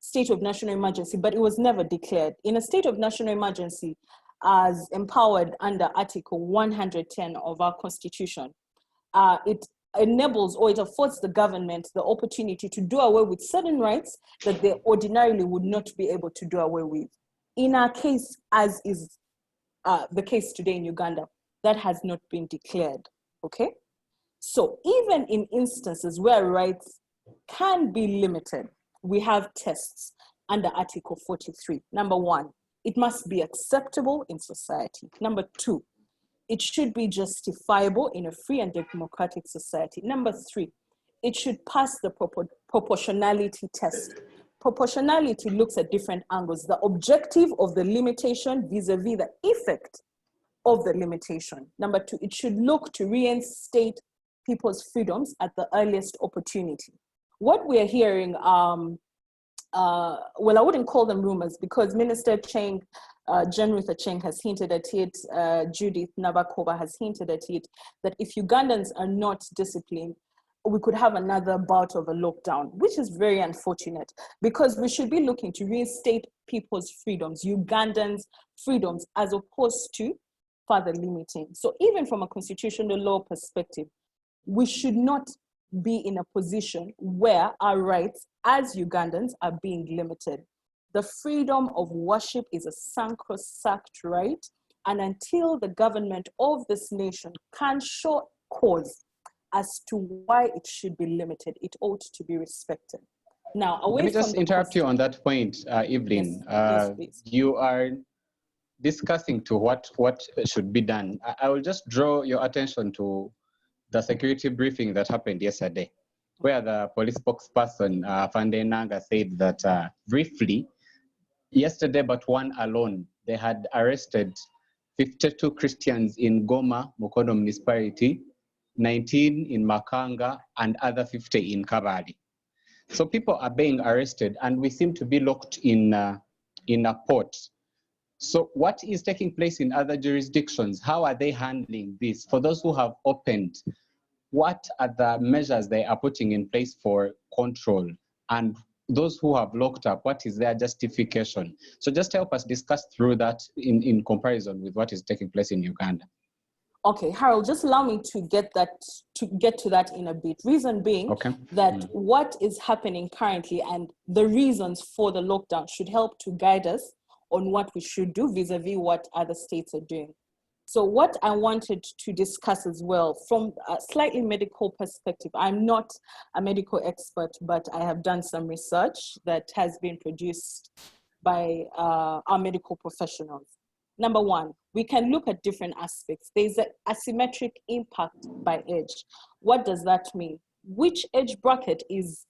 state of national emergency, but it was never declared. In a state of national emergency, as empowered under Article 110 of our Constitution, it enables or it affords the government the opportunity to do away with certain rights that they ordinarily would not be able to do away with. In our case, as is the case today in Uganda, that has not been declared, okay? So even in instances where rights can be limited, we have tests under Article 43. Number one, it must be acceptable in society. Number two, it should be justifiable in a free and democratic society. Number three, it should pass the proportionality test. Proportionality looks at different angles. The objective of the limitation vis-a-vis the effect of the limitation. Number two, it should look to reinstate people's freedoms at the earliest opportunity. What we are hearing, well, I wouldn't call them rumors because Minister Cheng, Jen Ruther Cheng has hinted at it, Judith Nabakova has hinted at it, that if Ugandans are not disciplined, we could have another bout of a lockdown, which is very unfortunate because we should be looking to reinstate people's freedoms, Ugandans' freedoms, as opposed to further limiting. So even from a constitutional law perspective, we should not be in a position where our rights as Ugandans are being limited. The freedom of worship is a sacrosanct right, and until the government of this nation can show cause as to why it should be limited, it ought to be respected. Now, away Let me just interrupt you on that point, Evelyn. Yes, please. You are discussing to what should be done, I will just draw your attention to the security briefing that happened yesterday, where the police spokesperson, Fande Nanga, said that briefly, yesterday but one alone, they had arrested 52 Christians in Goma, Mukono municipality, 19 in Makanga, and other 50 in Kabale. So people are being arrested, and we seem to be locked in a port. So what is taking place in other jurisdictions? How are they handling this? For those who have opened, what are the measures they are putting in place for control? And those who have locked up, what is their justification? So just help us discuss through that in comparison with what is taking place in Uganda. Okay, Harold, just allow me to get to that in a bit. Reason being that what is happening currently and the reasons for the lockdown should help to guide us on what we should do vis-a-vis what other states are doing. So what I wanted to discuss as well from a slightly medical perspective, I'm not a medical expert, but I have done some research that has been produced by our medical professionals. Number one, we can look at different aspects. There's an asymmetric impact by age. What does that mean? Which age bracket is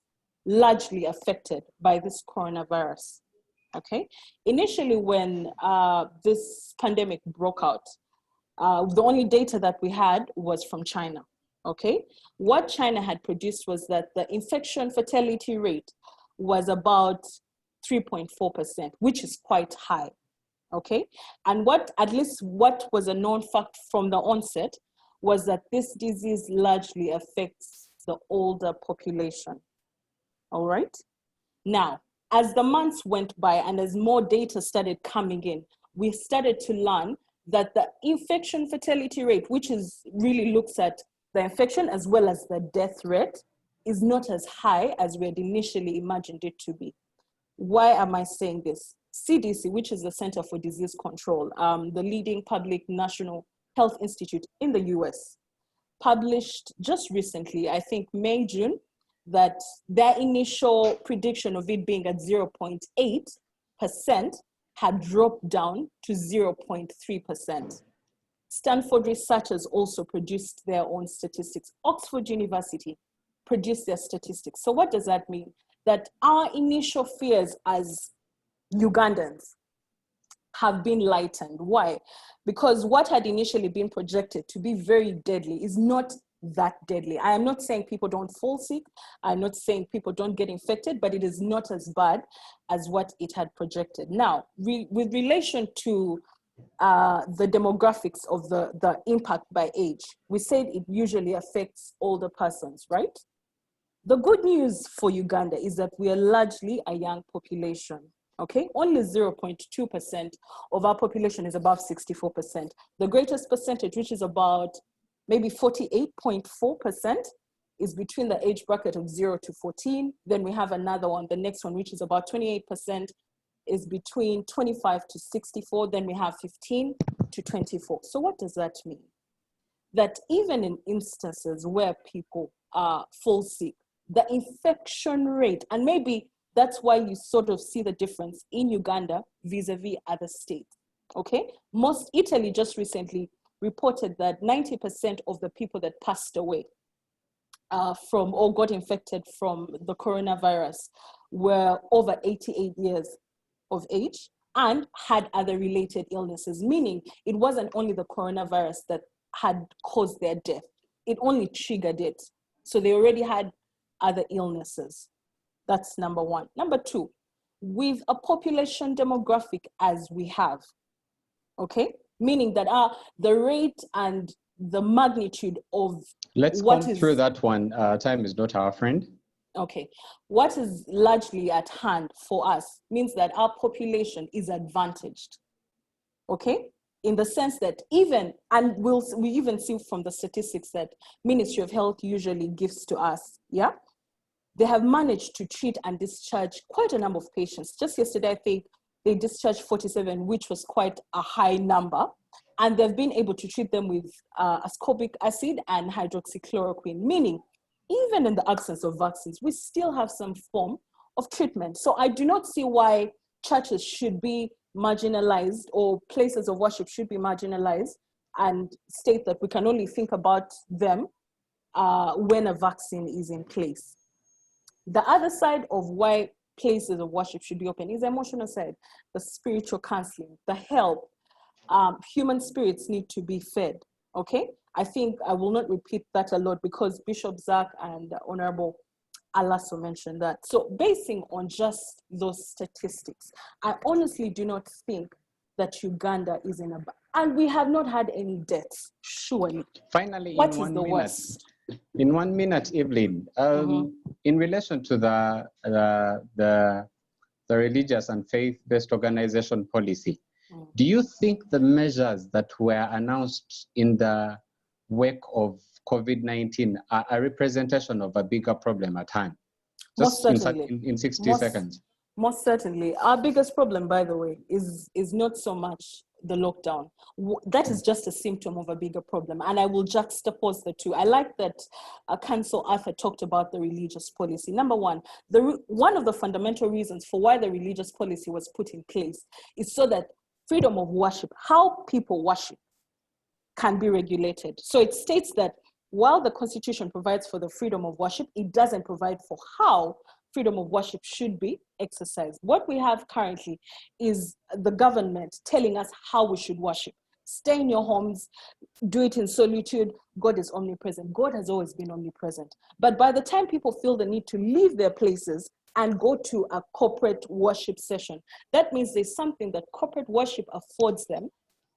largely affected by this coronavirus? Okay. Initially, when this pandemic broke out, the only data that we had was from China. Okay. What China had produced was that the infection fatality rate was about 3.4%, which is quite high. Okay, and at least what was a known fact from the onset was that this disease largely affects the older population. All right. Now, as the months went by and as more data started coming in, we started to learn that the infection fatality rate, which really looks at the infection as well as the death rate, is not as high as we had initially imagined it to be. Why am I saying this? CDC, which is the Center for Disease Control, the leading public national health institute in the US, published just recently, I think May, June, that their initial prediction of it being at 0.8% had dropped down to 0.3%. Stanford researchers also produced their own statistics. Oxford University produced their statistics. So what does that mean? That our initial fears as Ugandans have been lightened. Why? Because what had initially been projected to be very deadly is not that deadly. I am not saying people don't fall sick. I'm not saying people don't get infected, but it is not as bad as what it had projected. Now, with relation to the demographics of the impact by age, we said it usually affects older persons, right? The good news for Uganda is that we are largely a young population. Okay, only 0.2% of our population is above 64%. The greatest percentage, which is about maybe 48.4%, is between the age bracket of 0 to 14. Then we have another one, the next one, which is about 28%, is between 25 to 64. Then we have 15 to 24. So what does that mean? That even in instances where people fall sick, the infection rate, and maybe that's why you sort of see the difference in Uganda vis-a-vis other states, okay? Italy just recently reported that 90% of the people that passed away from or got infected from the coronavirus were over 88 years of age and had other related illnesses, meaning it wasn't only the coronavirus that had caused their death, it only triggered it. So they already had other illnesses. That's number one. Number two, with a population demographic as we have, okay? Meaning that the rate and the magnitude of Let's come through that one. Time is not our friend. Okay. What is largely at hand for us means that our population is advantaged, okay? In the sense that we even see from the statistics that Ministry of Health usually gives to us, yeah? They have managed to treat and discharge quite a number of patients. Just yesterday, I think they discharged 47, which was quite a high number. And they've been able to treat them with ascorbic acid and hydroxychloroquine, meaning even in the absence of vaccines, we still have some form of treatment. So I do not see why churches should be marginalized, or places of worship should be marginalized, and state that we can only think about them when a vaccine is in place. The other side of why places of worship should be open is the emotional side, the spiritual counseling, the help. Human spirits need to be fed, okay? I think I will not repeat that a lot because Bishop Zach and Honorable Alaso mentioned that. So basing on just those statistics, I honestly do not think that Uganda is in a, and we have not had any deaths, surely. Finally, What in is 1 the minute, worst? in 1 minute, Evelyn, in relation to the religious and faith-based organization policy, do you think the measures that were announced in the wake of COVID-19 are a representation of a bigger problem at hand? Most certainly. In 60 seconds. Most certainly. Our biggest problem, by the way, is not so much the lockdown. That is just a symptom of a bigger problem. And I will juxtapose the two. I like that Council Arthur talked about the religious policy. Number one, one of the fundamental reasons for why the religious policy was put in place is so that freedom of worship, how people worship, can be regulated. So it states that while the Constitution provides for the freedom of worship, it doesn't provide for how freedom of worship should be exercised. What we have currently is the government telling us how we should worship. Stay in your homes, do it in solitude. God is omnipresent. God has always been omnipresent. But by the time people feel the need to leave their places and go to a corporate worship session, that means there's something that corporate worship affords them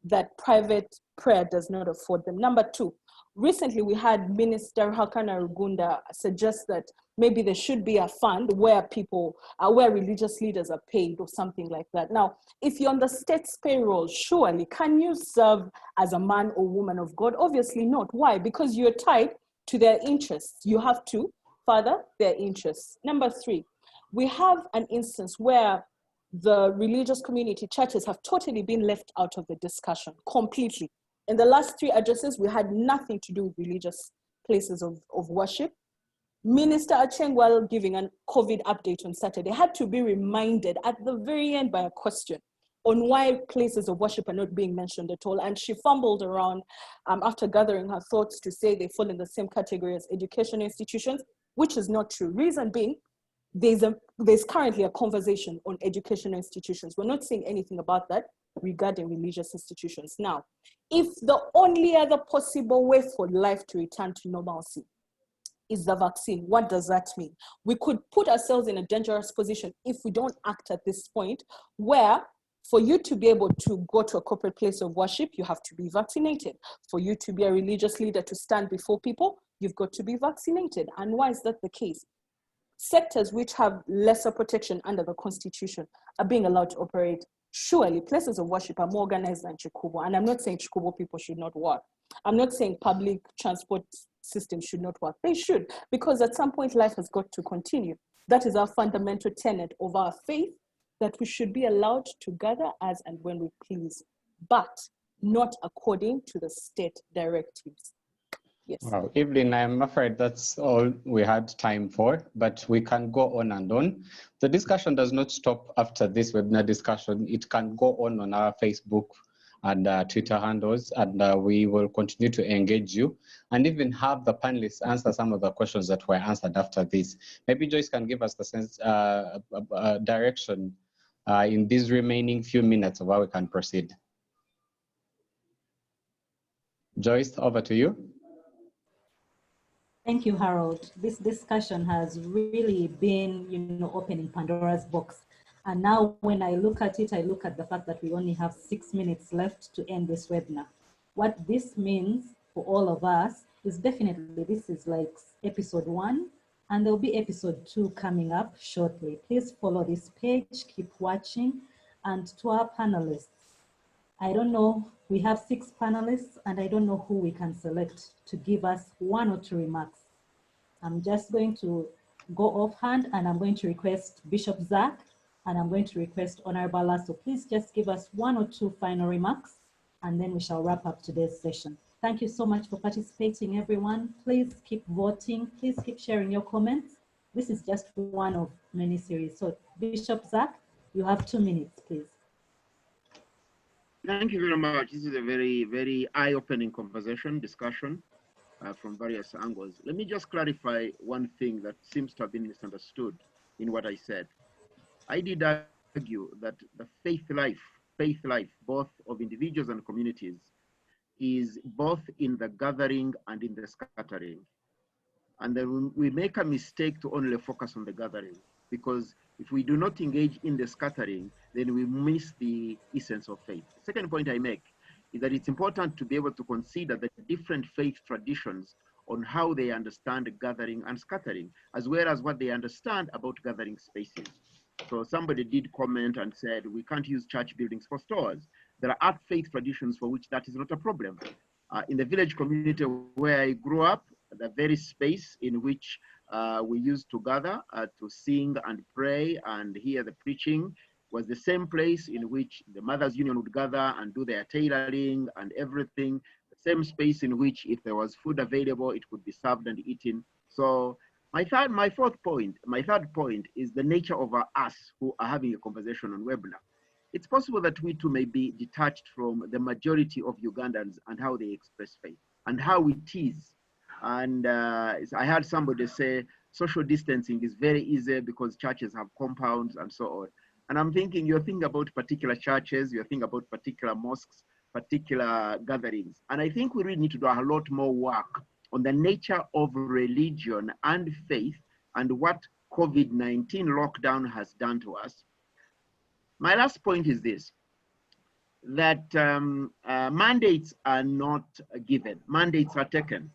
that private prayer does not afford them. Number two, recently we had Minister Hakana Rugunda suggest that maybe there should be a fund where people, where religious leaders are paid or something like that. Now, if you're on the state's payroll, surely can you serve as a man or woman of God? Obviously not. Why? Because you're tied to their interests. You have to further their interests. Number three, we have an instance where the religious community, churches, have totally been left out of the discussion completely. In the last three addresses, we had nothing to do with religious places of worship. Minister Acheng, while giving a COVID update on Saturday, had to be reminded at the very end by a question on why places of worship are not being mentioned at all. And she fumbled around after gathering her thoughts to say they fall in the same category as education institutions, which is not true. Reason being, there's currently a conversation on educational institutions. We're not saying anything about that regarding religious institutions. Now, if the only other possible way for life to return to normalcy is the vaccine, what does that mean? We could put ourselves in a dangerous position if we don't act at this point, where for you to be able to go to a corporate place of worship, you have to be vaccinated. For you to be a religious leader to stand before people, you've got to be vaccinated. And why is that the case? Sectors which have lesser protection under the Constitution are being allowed to operate. Surely places of worship are more organized than Chikubo. And I'm not saying Chikubo people should not work. I'm not saying public transport systems should not work. They should, because at some point life has got to continue. That is our fundamental tenet of our faith, that we should be allowed to gather as and when we please, but not according to the state directives. Yes. Wow, Evelyn, I'm afraid that's all we had time for, but we can go on and on. The discussion does not stop after this webinar discussion. It can go on our Facebook and Twitter handles, and we will continue to engage you and even have the panelists answer some of the questions that were answered after this. Maybe Joyce can give us the sense, direction in these remaining few minutes of how we can proceed. Joyce, over to you. Thank you, Harold. This discussion has really been, opening Pandora's box. And now when I look at it, I look at the fact that we only have 6 minutes left to end this webinar. What this means for all of us is definitely this is like episode 1, and there'll be episode 2 coming up shortly. Please follow this page, keep watching. And to our panelists, I don't know, we have 6 panelists, and I don't know who we can select to give us 1 or 2 remarks. I'm just going to go offhand, and I'm going to request Bishop Zach, and I'm going to request Honorable Alaso. Please just give us 1 or 2 final remarks, and then we shall wrap up today's session. Thank you so much for participating, everyone. Please keep voting. Please keep sharing your comments. This is just one of many series. So Bishop Zach, you have 2 minutes, please. Thank you very much. This is a very, very eye-opening discussion from various angles. Let me just clarify one thing that seems to have been misunderstood in what I said. I did argue that the faith life, both of individuals and communities, is both in the gathering and in the scattering. And then we make a mistake to only focus on the gathering, because if we do not engage in the scattering, then we miss the essence of faith. The second point I make is that it's important to be able to consider the different faith traditions on how they understand gathering and scattering, as well as what they understand about gathering spaces. So somebody did comment and said, we can't use church buildings for stores. There are faith traditions for which that is not a problem. In the village community where I grew up, the very space in which we used to gather to sing and pray and hear the preaching was the same place in which the Mothers Union would gather and do their tailoring and everything. The same space in which, if there was food available, it could be served and eaten. So my third point is the nature of us who are having a conversation on webinar. It's possible that we too may be detached from the majority of Ugandans and how they express faith and how it is. And I heard somebody say social distancing is very easy because churches have compounds and so on. And I'm thinking, you're thinking about particular churches, you're thinking about particular mosques, particular gatherings. And I think we really need to do a lot more work on the nature of religion and faith and what COVID-19 lockdown has done to us. My last point is this, that mandates are not given, mandates are taken.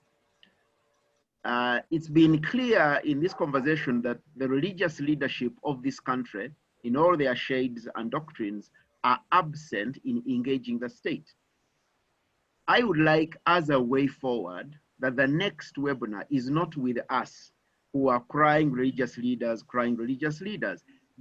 It's been clear in this conversation that the religious leadership of this country, in all their shades and doctrines, are absent in engaging the state. I would like, as a way forward, that the next webinar is not with us who are crying religious leaders.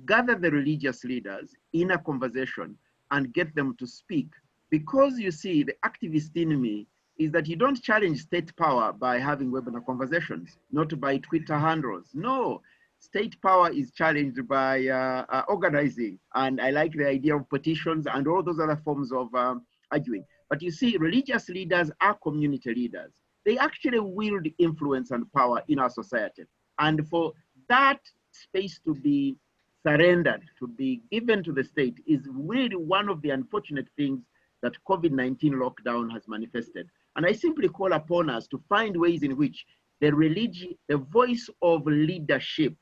Gather the religious leaders in a conversation and get them to speak. Because you see, the activist in me is that you don't challenge state power by having webinar conversations, not by Twitter handles. No, state power is challenged by organizing. And I like the idea of petitions and all those other forms of arguing. But you see, religious leaders are community leaders. They actually wield influence and power in our society. And for that space to be surrendered, to be given to the state, is really one of the unfortunate things that COVID-19 lockdown has manifested. And I simply call upon us to find ways in which the voice of leadership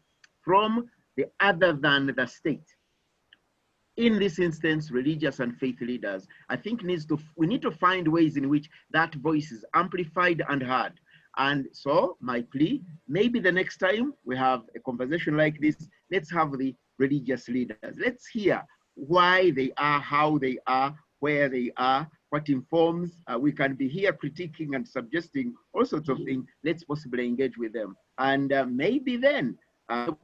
from the other than the state, in this instance, religious and faith leaders, I think we need to find ways in which that voice is amplified and heard. And so my plea, maybe the next time we have a conversation like this, let's have the religious leaders. Let's hear why they are, how they are, where they are, what informs. We can be here critiquing and suggesting all sorts of things. Let's possibly engage with them. And maybe then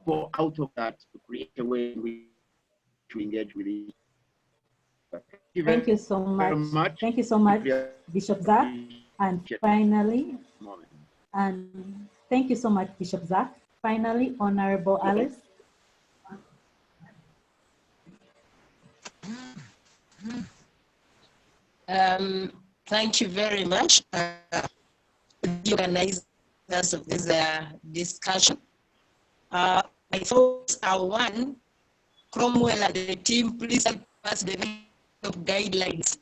go out of that to create a way in which to engage with it. Thank you so much. Thank you so much, Bishop Zach. And finally, thank you so much, Bishop Zach. Finally, Honorable Alice. Thank you very much, the organizers of this discussion. My thoughts are one, Cromwell and the team, please help us develop guidelines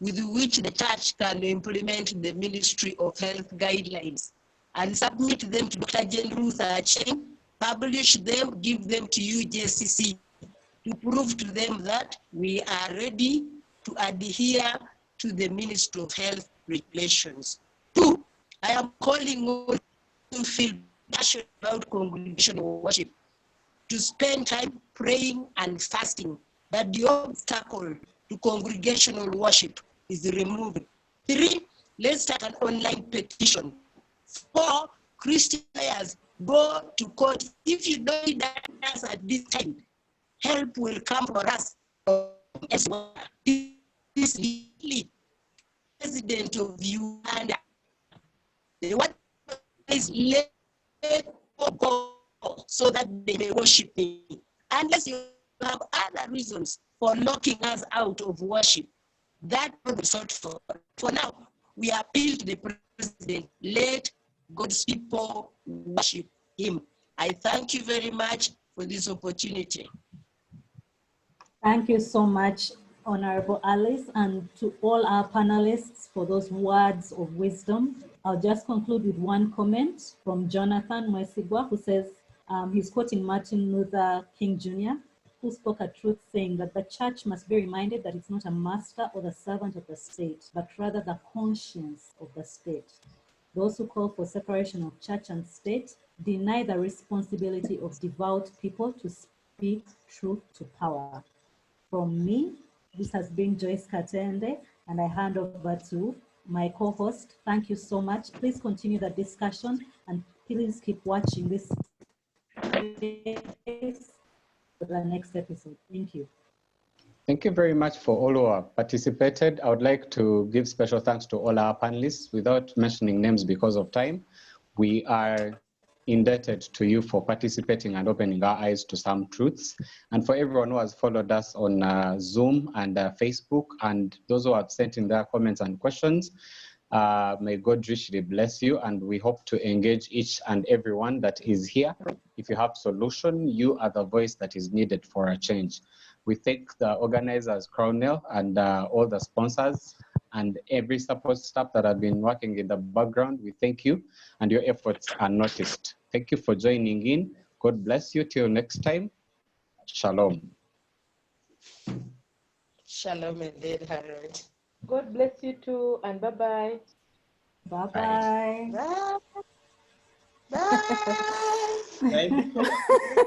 with which the church can implement the Ministry of Health guidelines and submit them to Dr. Jane Ruth Acheng, publish them, give them to UJCC to prove to them that we are ready to adhere to the Ministry of Health regulations. Two, I am calling on to feel passionate about congregational worship, to spend time praying and fasting, that the obstacle to congregational worship is removed. Three, let's start an online petition. Four, Christian players, go to court. If you don't need us at this time, help will come for us as well. This is President of Uganda. What is let go so that they may worship me. Unless you have other reasons for locking us out of worship, That will be sought for. For now, we appeal to the president, let God's people worship him. I thank you very much for this opportunity. Thank you so much, Honorable Alice, and to all our panelists for those words of wisdom. I'll just conclude with one comment from Jonathan Mwesigwa, who says, he's quoting Martin Luther King Jr., who spoke a truth saying that the church must be reminded that it's not a master or the servant of the state, but rather the conscience of the state. Those who call for separation of church and state deny the responsibility of devout people to speak truth to power. From me, this has been Joyce Katende, and I hand over to my co-host. Thank you so much. Please continue the discussion and please keep watching this for the next episode. Thank you. Thank you very much for all who have participated. I would like to give special thanks to all our panelists. Without mentioning names because of time, we are indebted to you for participating and opening our eyes to some truths. And for everyone who has followed us on Zoom and Facebook, and those who have sent in their comments and questions, may God richly bless you, and we hope to engage each and everyone that is here. If you have solution, you are the voice that is needed for a change. We thank the organizers, Crownell, and all the sponsors, and every support staff that have been working in the background. We thank you, and your efforts are noticed. Thank you for joining in. God bless you. Till next time. Shalom. Shalom indeed, Harold. God bless you too, and bye-bye. Bye-bye. Bye. Bye.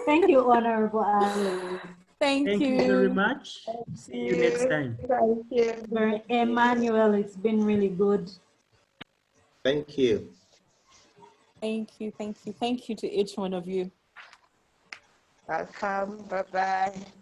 Thank you, Honorable Ali. Thank Thank you very much. See you next time. Thank you. Emmanuel, it's been really good. Thank you. Thank you. Thank you. Thank you to each one of you. Welcome. Bye-bye.